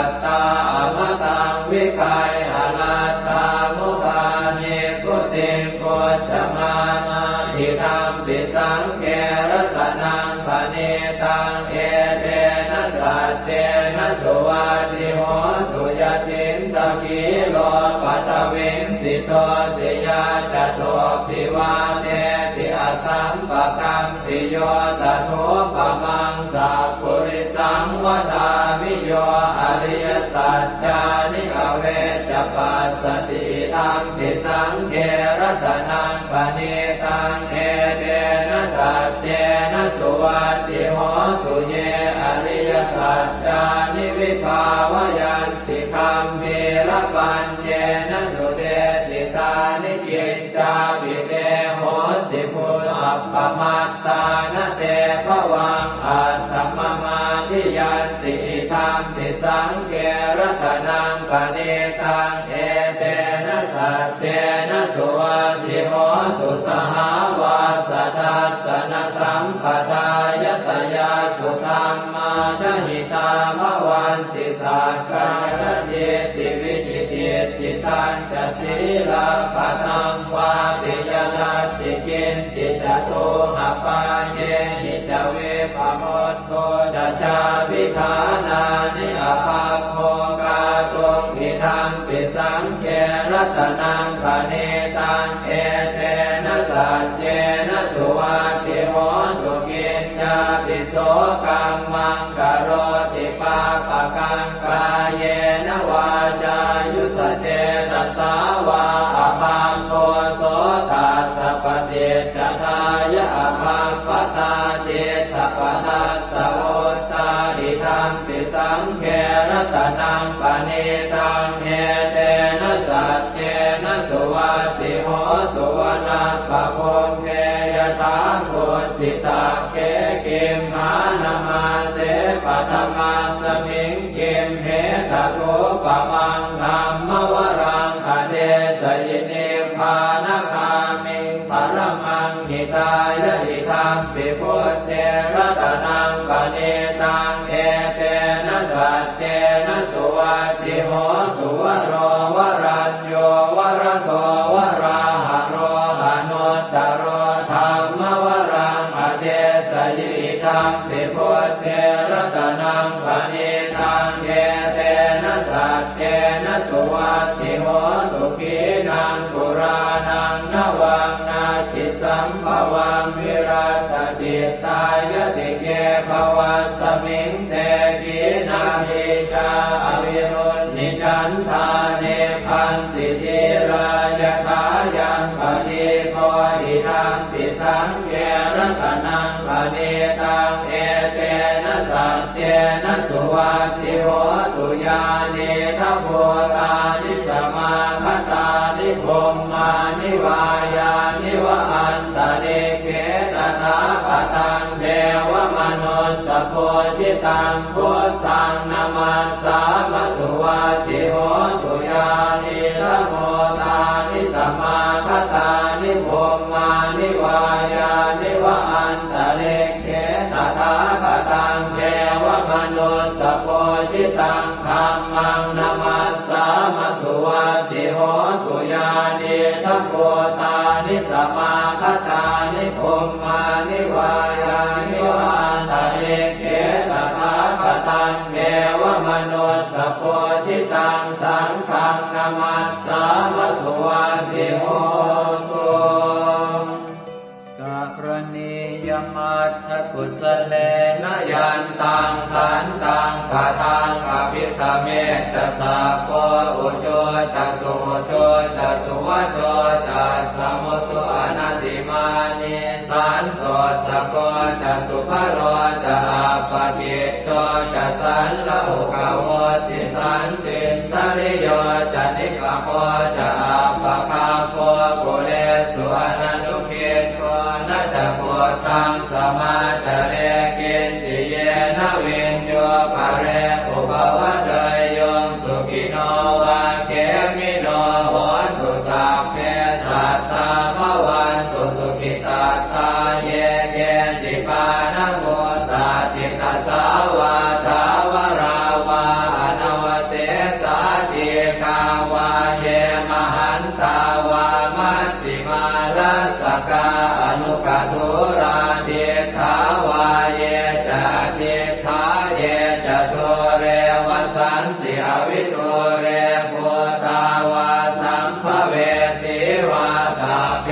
ตตาอมตังวิกายอนัตตามุขานิพุติงโกจมานาทิธรรมปิสังเกรัตนังปณิตังเอเตนะสัจเจนะสุวัติโหตุยตินตะกิโลปัตวิงสิโตสิยาจโตภิวาเนติอสัมปะกัมสิโยตโทปะมังสัพพุริสังวดามิโยอริยสัจจานิอเวจปัสสติธรรมปิสังเกรัตนังปณิตังเอเตนะสัจเจนะสุวัติโหตุเยอริยสัจจานิวิภาวยันติคัมภีรปัญเจนะสุเตติตานิจิตจาปิเตโหติพุทธัปปมัตตานะเตภวังอัสสมมาทิยันติธรรมปิสังเกรัตนังปณิตังเอเตนะสัจเจนะสุวัติโหตุสหาวาสทัสสนสัมปทายตยาสุธรรมาชหิตาภวันติสักกายติวิจิติสิทันจะศีลปะทังวาปิยทัสสิกินจิตโตหปาเยหิจเวปโมทโตจะชาพิธานานิอภาโภกาทรงพิธรรมปิสังเกรัตนังปณิตังเอเตนะสัจเจนะสุวัติโหตุกิจจาปิโสกัมมังกโรติปาปะกังกายเยนะวาจายุตเตตัสสาวาอภาโคโสตัสสะปฏิจจทายะอภาปตาเจตปทัสสะโอตาดิธรรมปิสังเกรัตนังปณิตังเอเตนะสัจเจนะสุวัติโหตุวนาปะโคมเกยถาโคสิตาเกกิมมานามาเสปัตมังสมิงกิมเหตโตปะมังธรรมวรังอเดสยินิพพานคามิงปรมังหิตายะหิธรรมปิพุทเทรัตนังปณิตังเอเตนะสัจเจนะสุวัติโหตุวโรวรัญโยวรโตวราหะโรหะโนตโรธรรมวรังอเดสยิธรรมปิพุทเทรัตนังปณิตังเอเตนะสัจเจนะสุวัติโหตุขีนังปุรานังนวังนาจิสัมภวังวิรัตติตายติเกภวัสสมิงเตกีนาทิจาอวิรุณนิจันทาเนพันติทิรายทายังปฏิโพธิธรรมปิสังเกรัตนังปณิตังเอเตนะสัจเจนะสุวัติโหตุญาณิทัพโพธานิสมาคตานิพมมานิวายานิวะอันตะเนเกตถาคตังเทวมนุสสโพธิตังพุทธังนามัสสามะสุวัติโหตุญาณิทัพโพธานิสมาคตานิพมมานิวายานิวะอันตะเนเกตถาคตังเทวมนุสสโพธิตังธัมมังนามัสสามะสุวัติโหตุญาณิทัพโพธานิสมาคตานิพมมานิวายานิวะอันตะเนเกตถาคตังเทวมนุสสโพธิตังสังฆังนามัสสามะสุวัติโหตุกักรณียมัตถกุสเลนะยันตังขันตังปะทังอภิธเมตตาโกอุโชตัสสุโชตัสสุวัโชตัสสะมุตุอนัตติมานิสันโตสะโกตัสสุภโรจะอาปะกิจโตจะสันละอุกโวติสันตินทริโยจะนิกะโคจะอาปะคาโคกุเลสุอนันตุกิจโกนะจะโพธังสมาจาเรกินติเยนะวินโยภะเรอุปวะเตยโยสุขิโนวะเกมิโนโหตุสัพเพสัตตาภวันตุสุขิตาตาเยเกจิปานะโมสาติตัสสาวาทาวราวาอนว วิตุเรปุตาวาสัมภเวสีวาตาเพ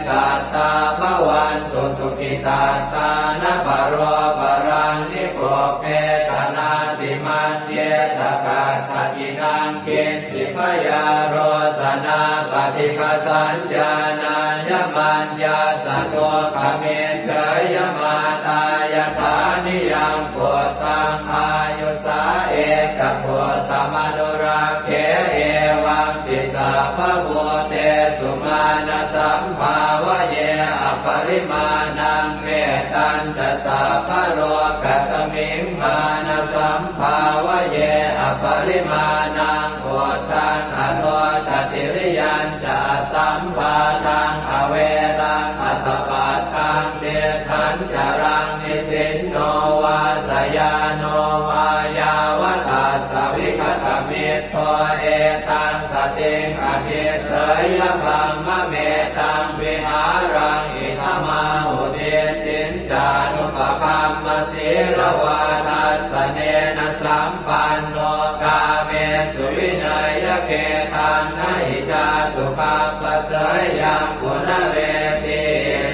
สัตตาภวันตุสุขิตาตานะปโรปรังนิโกเปตนาติมันเยตกาตตินังกินติพยาโรสนาปฏิฆาสัญญาณายมันยาสะโตขเมเฉยมาตายฐานิยังโพธังอายุสาเอกโพธมนุราเขเอวังติสาภโวเตสุมาณสัมภาวะเยอปริมาณังเมตัญจะสาภโรกัสมิงมาณสัมภาวะเยอปริมาณังโพธังอโนทติริยัญจะสัมภาทังอเวรังอัสสะปัตตังเดทันจรังนิสินโนวาสยาโนวายาวทัสสวิคตมิตโตเอตังสติงอภิเสยพัมมะเมตังวิหารังอิทมาหุเดสินจานุปคัมมสีลวาทัสสเนนะสัมปันโนกาเมสุวินัยเกตังนะหิจาสุขัปปะเสยยังกุณเวที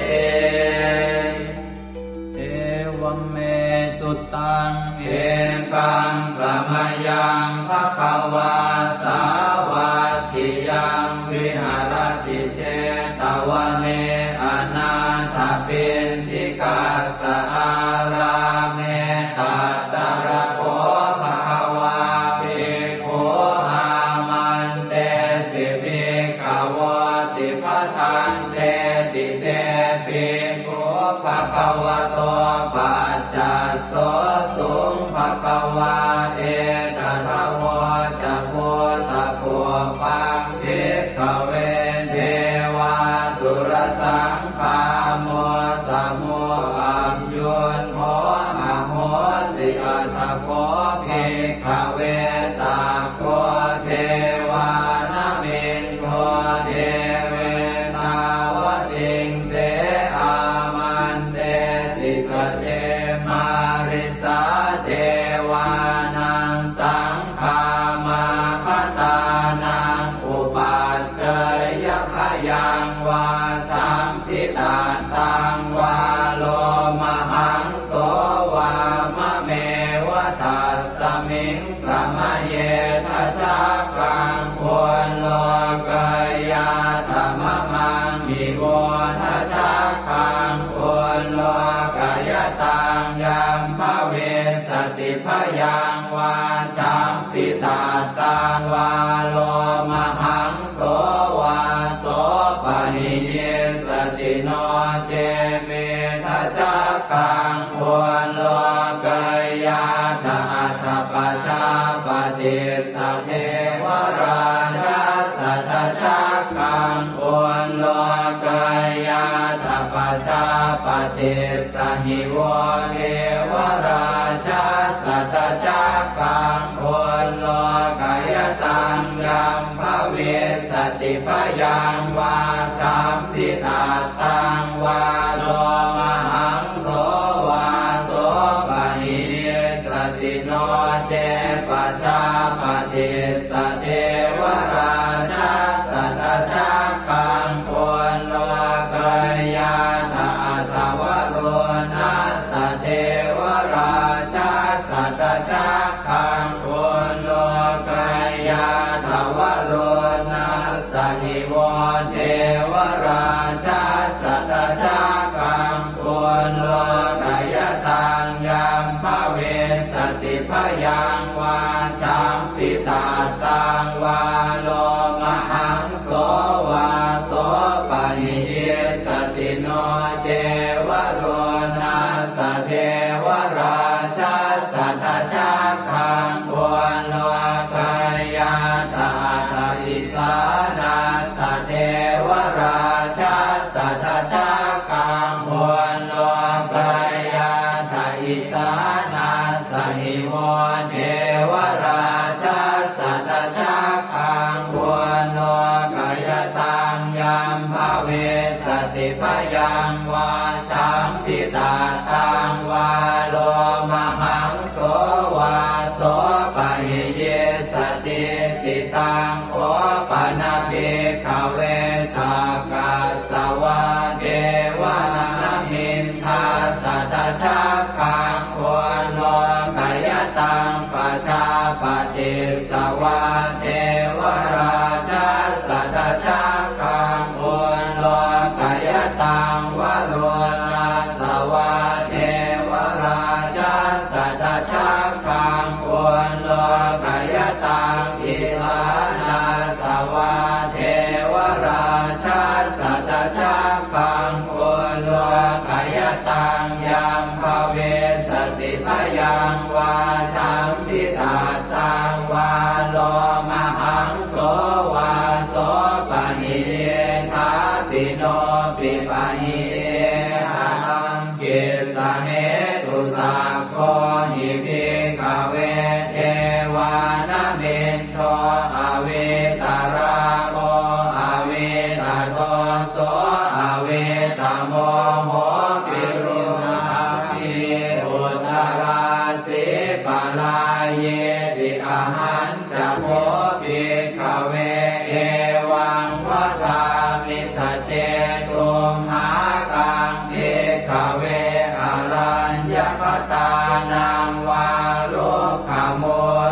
เอวเมสุตังเอกังสมยังภควาสาวัตถิยังวิหารติเชตวันเนอนาถปิณฑิกาสอาราเมตัตตระโคภควาภิกขุอามันเตสิภิกขวติปทันเตติเตภิกขุภควโตปัจจัสโสสุงภควาเอตถาวจักโพตะโพปังภิกขเวเทวาสุรสังฆาโมสมุอัมยุนโมอะโหสิอัสสะโคภิกขเวตาโคเทวานามินโทเทเวตาวติงเสอามันเตติสเจมาริสาเทวานังสังฆามาคตานังอุปัชเชยขยังวาสัมพิตาตังวาโลมหังโสวามะเมวะตัสสมิงสมะเยทัจจกังควรโลกยาธรรมมังมิโวทัจจกังควรโลกยตังยัมภเวสติพยังวาสัมพิตาตังวาโลมหังโสวาโสปะหิเยสติโนเจเมทัจจกังควรโลกยาตอัตถปัจจาปฏิสัพเพวราชาสัทธจักกังควรโลกยาตปัจจาปฏิสหิวเทวราชาสัทธจักกังควรโลกยตังยัมภเวสติพยังวาสัมพิตาตังวาโลมหังโสวาโสปะหิเยสติโนเจปัจจาปฏิสเทวราชาสัทธจักกังควรโลกยาตอัตถวโรนัสสเทวราชาสัทธจักกังควรโลกยาตวโรนัสสหิวเทวราชาสัทธจักกังควรโลกยตังยัมภเวสติพยังวาสัมพิตาตังวาโลมหังโสวาโสปะหิเยสติโนเจวโรนัสสเทวราชาสัทธจักกังควรโลกยาตาตาอิสานาสเทวราชาสัทธจักกังควรโลกยาตาอิสานาสหิวเทวราชาสัทธจักกังควรโลกยตังยัมภเวสติพยังวาสัมพิตาตังวาโลมหังโสวาโสปะหิเยสติ สัมพิตาสังวาโลมหังโสวาโสปะหิทาปิโนปิปะหิหังกิสเหตุสักโคหิภิกขเวเทวานมินโทอเวตาราโมอเวตาโทโสอเวตาโมโหปิรุณาภิอุตราสิปะลาเยติอาหันจะโพภิกขเวเอวังวะกามิสเจตุมหากังภิกขเวอรัญญคตานังวารุขโม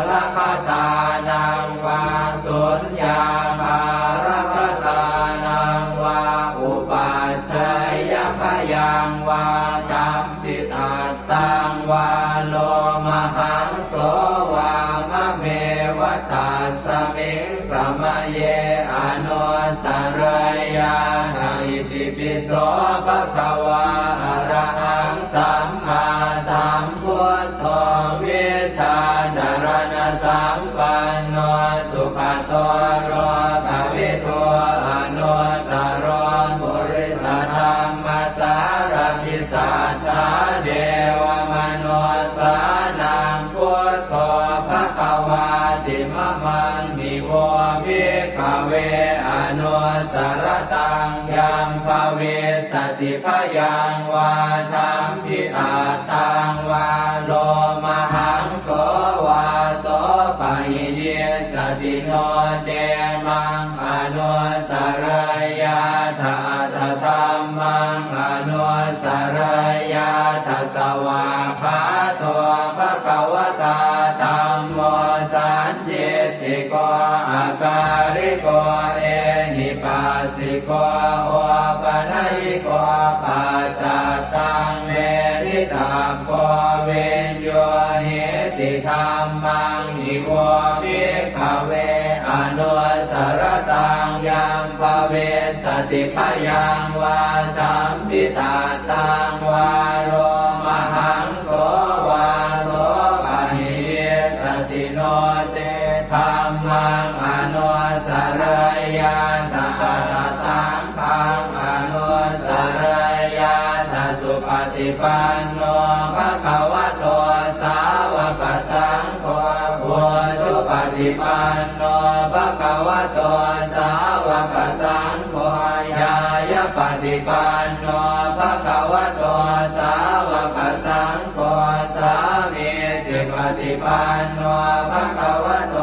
ลคตานังวาสุญญาภารคตานังวาอุปัชฌยพยังวาจัมปิตาสังวาโลมหังโสวามะเมวตัสสมิงสมะเยอนุสรยานาอิติปิโสภะคะวาอะระหังสัมมาสัมพุทโธวิชาจารณะสัมปันโนสุขโตโรภวิโตอนุตตรปุริสธรรมสารพิสัทธาเดวมนุสสานังพุทโธภควาติมะมังมิโวภิกขเวอนุสรตังยัมภเวสติพยังวาทัมพิอาตังวาโลมหังโสวาโสปะหิเยสติโนเจมังอนุสรยาทาทธรรมังอนุสรยาทัสสวาภาโตภควตาธัมโมสันจิติโกอาการิโกเอหิปัสสิโกโอปนัยโกปัจจตังเมริตาโกเวนโยหิติธัมมังนิโวภิกขเวอนุสรตังยัมภเวสติพยังวาสัมพิตาตังวาโลมหังโสวาโสปะหิเยสติโนเตธัมมังอนุสรยาตถาสังฆังอนุสรยาตสุปฏิปันโนภะคะวะโตสาวกสังโฆพุทธปฏิปันโนภะคะวะโตสาวกสังโฆญาญาปฏิปันโนภะคะวะโตสาวกสังโฆสามีจิปฏิปันโนภะคะวะโต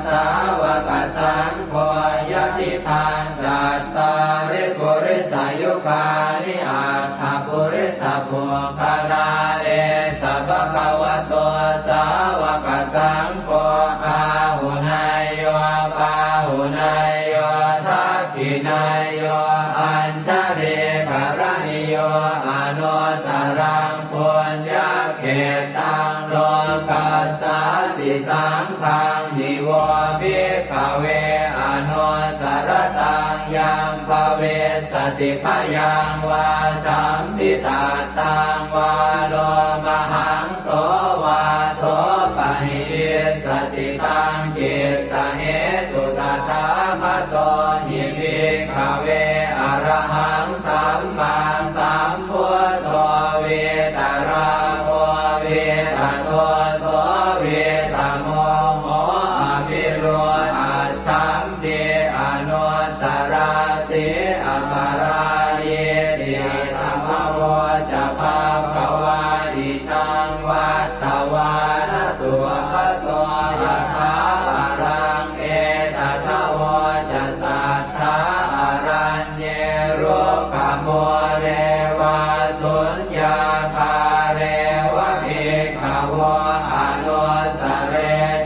สาวกสังโฆยะติทานจัตตาริปุริสายุคานิอัตถปุริสปุคลาเอสัพพะวะโตสาวกสังโฆอาหุนายโยปาหุนายโยทักขินายโยอัญชเรกรณิโยอนุตตรังปุญญเขตังโลกัสสาติสังฆังนิโวภิกขเวอนุสรตังยัมภเวสติพยังวาสัมพิตาตังวาโลมหังโสวาโสปะหิสติตังกิสเหตุตถาคโตหิภิกขเวอรหังสัมมาสัมพุทโธเวตาราโมเวตาโทโสเวตาโมโหอภิโรอัสสัมเดอนุสราสิอัปาราเยติธัมมโวจะภาควาอิตังวัตตวานตุภะโตยะถาอารังเอตถะโวจะสัทธาอารัญเยโรกโมเรวาสุญญาภาเรวะภิกขโวอนุสเร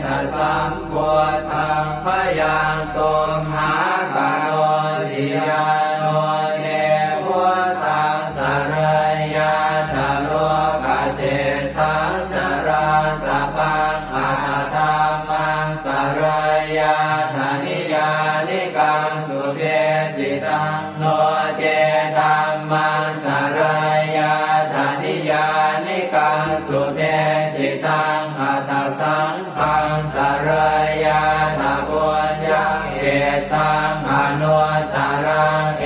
ทสัมพุทธังพยังตุมหากโนติยาโนเนพุทธังสรยาชโลกเจตังสราสปังอาธรรมังสรยาธนิยานิกังสุเทจิตังโนเจธัมมังสรยาธนิยานิกังสุเทจิตังอัต ตังอนุสารังเอ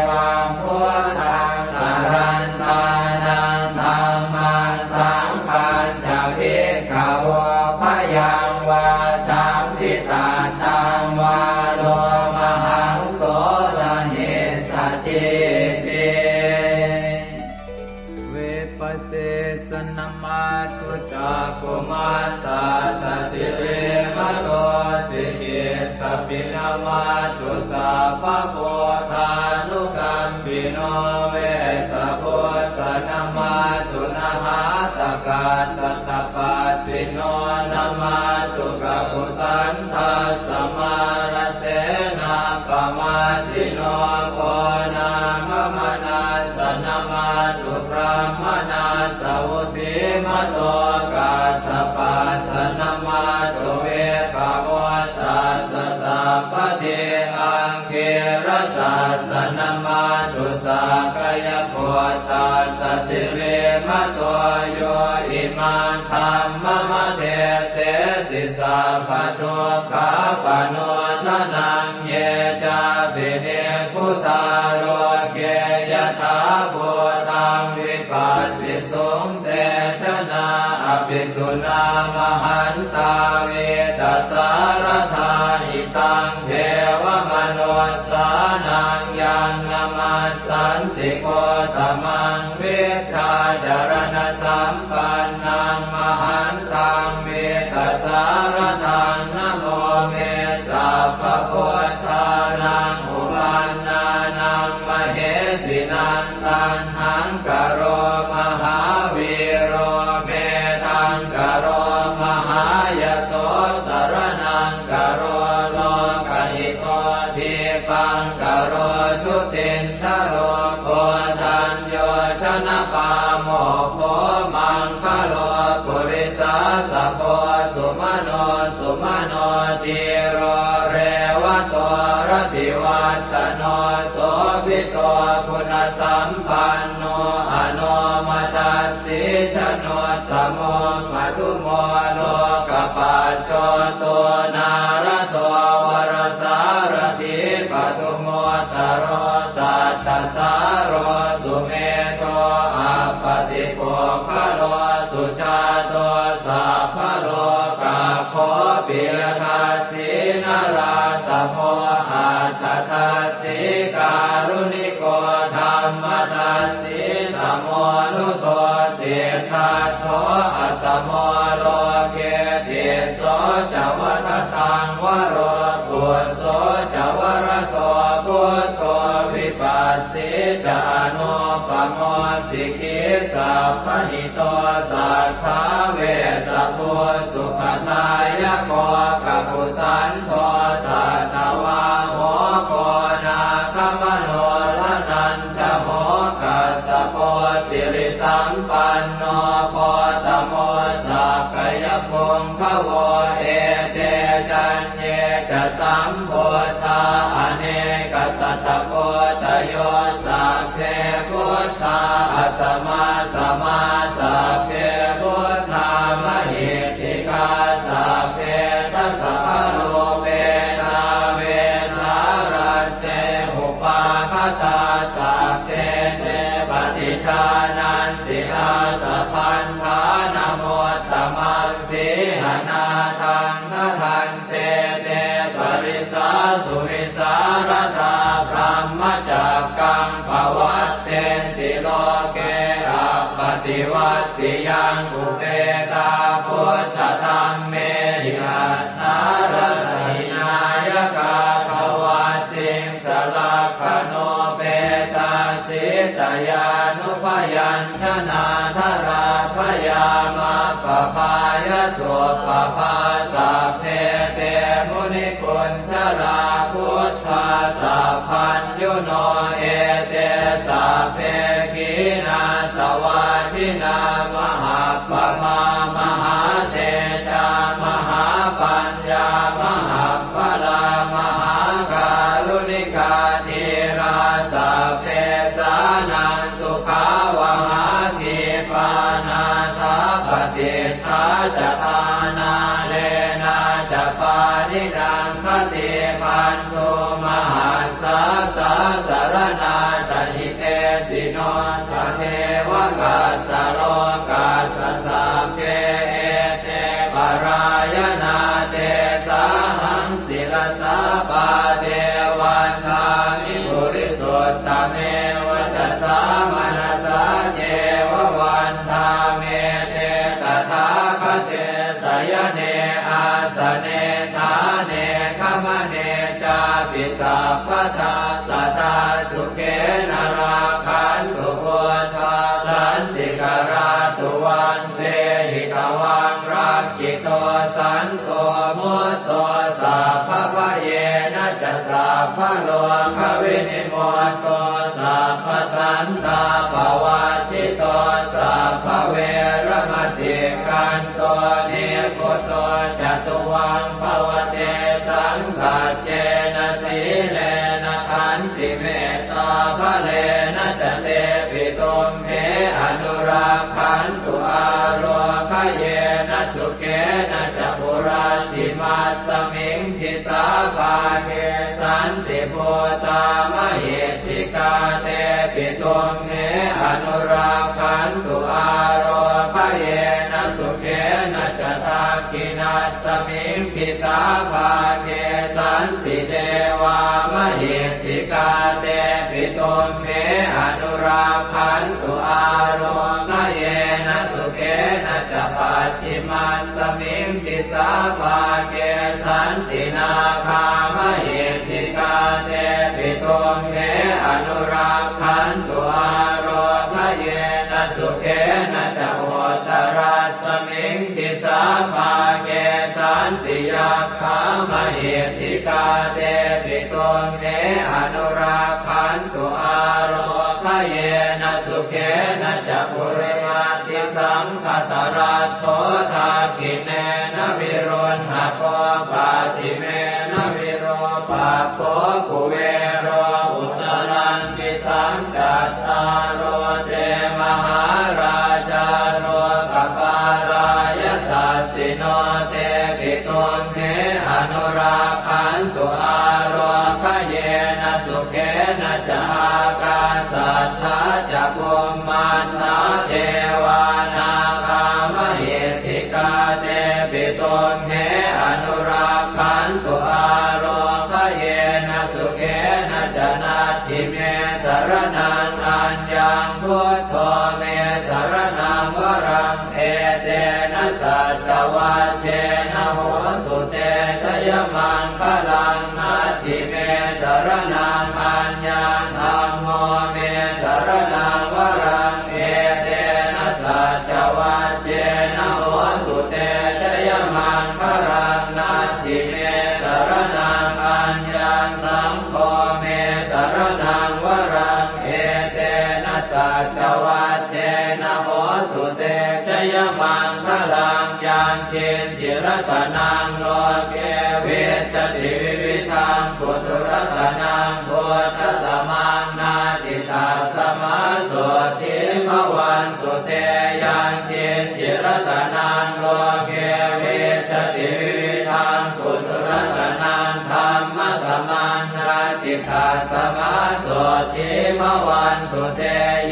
วังพุทธังสรันตานังธัมมังสังฆังจะภิกขวพยังวาจัมพิตาตังวาโลมหังโสรหิสัจจิติเวปัสเสสนมาตุจักขุมาตาสสิเรมะโตสิกิตปินามาตุสัพพะโพธานุกัมปิโนเวสะโพสนมาตุนะหาตกาสัตตปัสสิโนนะมาตุกะปุสันทัสสมารเสนาปมาทิโนโพนามมนาสนะมาตุพระมนาสวุสีมะโตกาสปัสสนะมาตุเวภาวตัสสะสัพพะเทอังเกรสัสสนะมาตุสักกายโพตัสสะติเรมะโตโยอิมังธัมมะมะเทเตสิสัพพะทุกขาปโนทนังเยจาปิเนพุทธาโรเกยถาภูตังวิปัสสิสุงเตชนะอภิสุนามหันตาเวตัสสารธาหิตังเทวมนุสสานังยังนามัสสันติโกตมังเวชาจารณสัมปันนังมหันตังเวตัสสารทังนะโมเมสัพพะโพธานังอุปันนานังมเหสินันตันหังกโรมหาวีโรเมทังกโรมหายโสสรนังกโรโลกหิโตทิปังกโรชุตินทโรโคทัญโยชนะปาโมโคมังคโลปุริสาสะโพสุมโนติโรเรวะโตรติวัตโนโสภิโตคุณสัมปันโนอโนมัสสิชโนตโมมัทุโมโลกปัจโชโตนารโตวรสารถิปทุโมตโรสัตตสารโรสุเมโตอัปปติโภคะโลสุชาโตสัพพะโลกาโคปิยทัสสินาราสะโพอัตถทัสสิการุณิโกธัมมทัสสิธรรมโมนุโตเสทัสโตอัตตโมโลเกติโสจวัฏตังวโรกุโสจวรโตพุทโธวิปัสสิจานุปโมสิกิสัพพหิโตสัทธาเวสะโพสุขทายโกกัปปุสันโทสัตวาโหโกนาคมโนลนันทโหกัสสะโพสิริสัมปันโนโพตโมสักกายพงขโวเอเตจันเยจะสัมโพธาอเนกสัตตโพตโยสัพเพพุทธาอัสมาสมาสัพเพพุทธามหิติกาสัพเพทัสสะโลเวนาเวนารัสเสหุปาคตาสัพเพเตปฏิชานันติอาสะพันธานโมตตมังสีหนาทังนะทันเตเตปริสาสุวิสารธาพรหมจักกังภวัตเตติโลเกอัปปติวัตติยังอุเปตาพุทธธรรมเมหิอัตถารหินายกาภวัตติสลักขโนเปตาสิตยานุพยัญชนะธราพยามาปภายสุปภาสัพเพเตมุนิกุญชลาพุทธาสัพพัญยุโนเอเตสัพเพกีนาสวาทินามหาปมามหาเตจามหาปัญญามหาพลามหาการุณิกาธีราสัพเพสานังสุขาวหาทีปานาทาปฏิทาจทานาเลนะจะปานิดังข ติพันโทมหัสสะสะสารนาตหิเตสิโนสะเทวกัสสะโลกัสสะสัพเพเอเตปรายนาเตสาหังศิลสาปาเทวันทามิปุริสุทธเมวัตสามนัสสะเจววันทาเมเตตถาคเตสยเนอาสเนทาเนขมเนจาปิสัพพทาสัตตาสุเกนราคันตุโพธาสันติกราตุวันเตหิตวังรักขิโตสันโตมุตโตสัพพะเยนะจะสัพพะโลกวินิโมตโตสัพพะสันตาภวาชิโตสัพพะเวรมติกันโตนิโคโตจตุวังภวเตสังสัจเจนะสีเลนะขันติเมตตาภะเลนะจะเตปิตุมเหอนุรักขันตุอาโรคเยนะสุเกนะจะปุราติมัสสมิงทิสาภาเกสันติโพตามเหติกาเตปิตุมเหอนุรักขันตุอาโรคเยนะสุเกนะจะทักขินัสสมิงทิสาภาเกสันติเทวามเหติกาเตปิตุมเหอนุรักขันตุอาโรคเยนะสุเกนะจะปัจฉิมัสสมิงทิสาภาเกสันตินาคามเหติกาเตปิตุมเหอนุรักขันตุอาโรคเยนะสุเกนะจะโหตรัสสมิงทิสาภาเกสันติยาคามเหติกาเตปิตุมเหอนุรักขันตุอาโรคเยนะสุเกนะจะปุริมาติสังคตรัตโธทากิเนนะวิรุณหะโกปาติเมนะวิโรปะโคกุเวโรอุตรังปิสังกัตตาโรเจมหาราชาโรกปารายสัสสิโนเตปิตุมเหอนุรักขันตุอาโรคเยนะสุเกนะจะอากาสัทธาจะภูมิมันนาเทวานาคามเหติกาเตปิตุมเหอนุรักขันตุอาโรคเยนะสุเกนะจะนาทิเมสรนังอัญญังพุทโธเมสรนังวรังเอเตนะสัจวัชเชนะโหตุเตชยมังคลังนาทิเมสรนังอัญญังธัมโมเมสรนังวรังเอเตนะสัจวัชเชนะโหตุเตชยมังคลังนาทิเมสรนังอัญญังสังโฆเมสรนังวรังเอเตนะสัจวัชเชนะโหตุเตชยมังคลังยังเกณฑ์จิรตนังโลเกเวชติวิวิธังปุถุรัตนังโพธิสมังนาติตาสมาโสติภวันตุเตยังเกณฑ์จิรตนังโลเกเวชติวิวิธังปุถุรัตนังธรรมสมังนาติตาสมาโสติภวันตุเต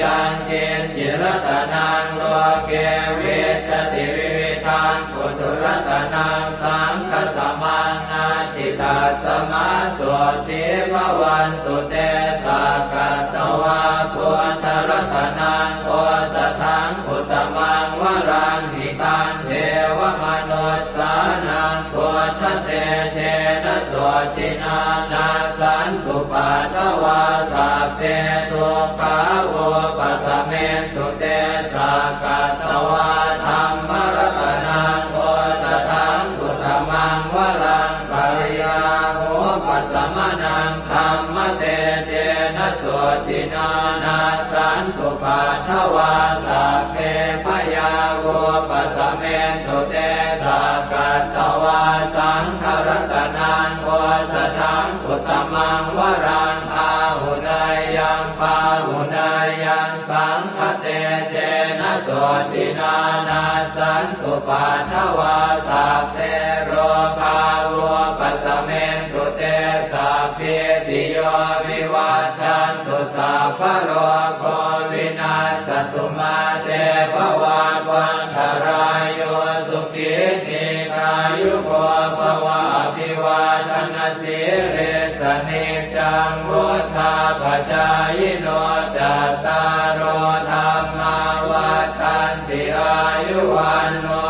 ยังเกณฑ์จิรตนังโลเกเวชติวิวิธังปุถุรัตนังสังฆสมังนาติตาสมาโสติภวันตุเตสักกะตวะพุทธรัตนังโอสถังอุตตมังวรังหิตังเทวมนุสสานังพุทธเตเชนะโสตินานาสันตุปัสสวะสัพเพทุกขาโอปัสสเมตุเตสักกะตวะธัมมรัตนังโอสถังอุตตมังวรังปริยาโหปัสสมนังธัมมเตเชนะโสตินานาสันตุปัสสวะสัพเพพยาโหปัสสเมตุเตสักกะตวะสังฆรัตนังโอสถังอุตตมังวรังอาหุนายยังปาหุนายยังสังฆเตเจนะโสตินานาสันตุปัสสวะสัพเพโรคาโวปัสสเมตุ เรสเนจังวุธาปจายโนจัตตารโอธรรมาวัฏันติอายุวันโน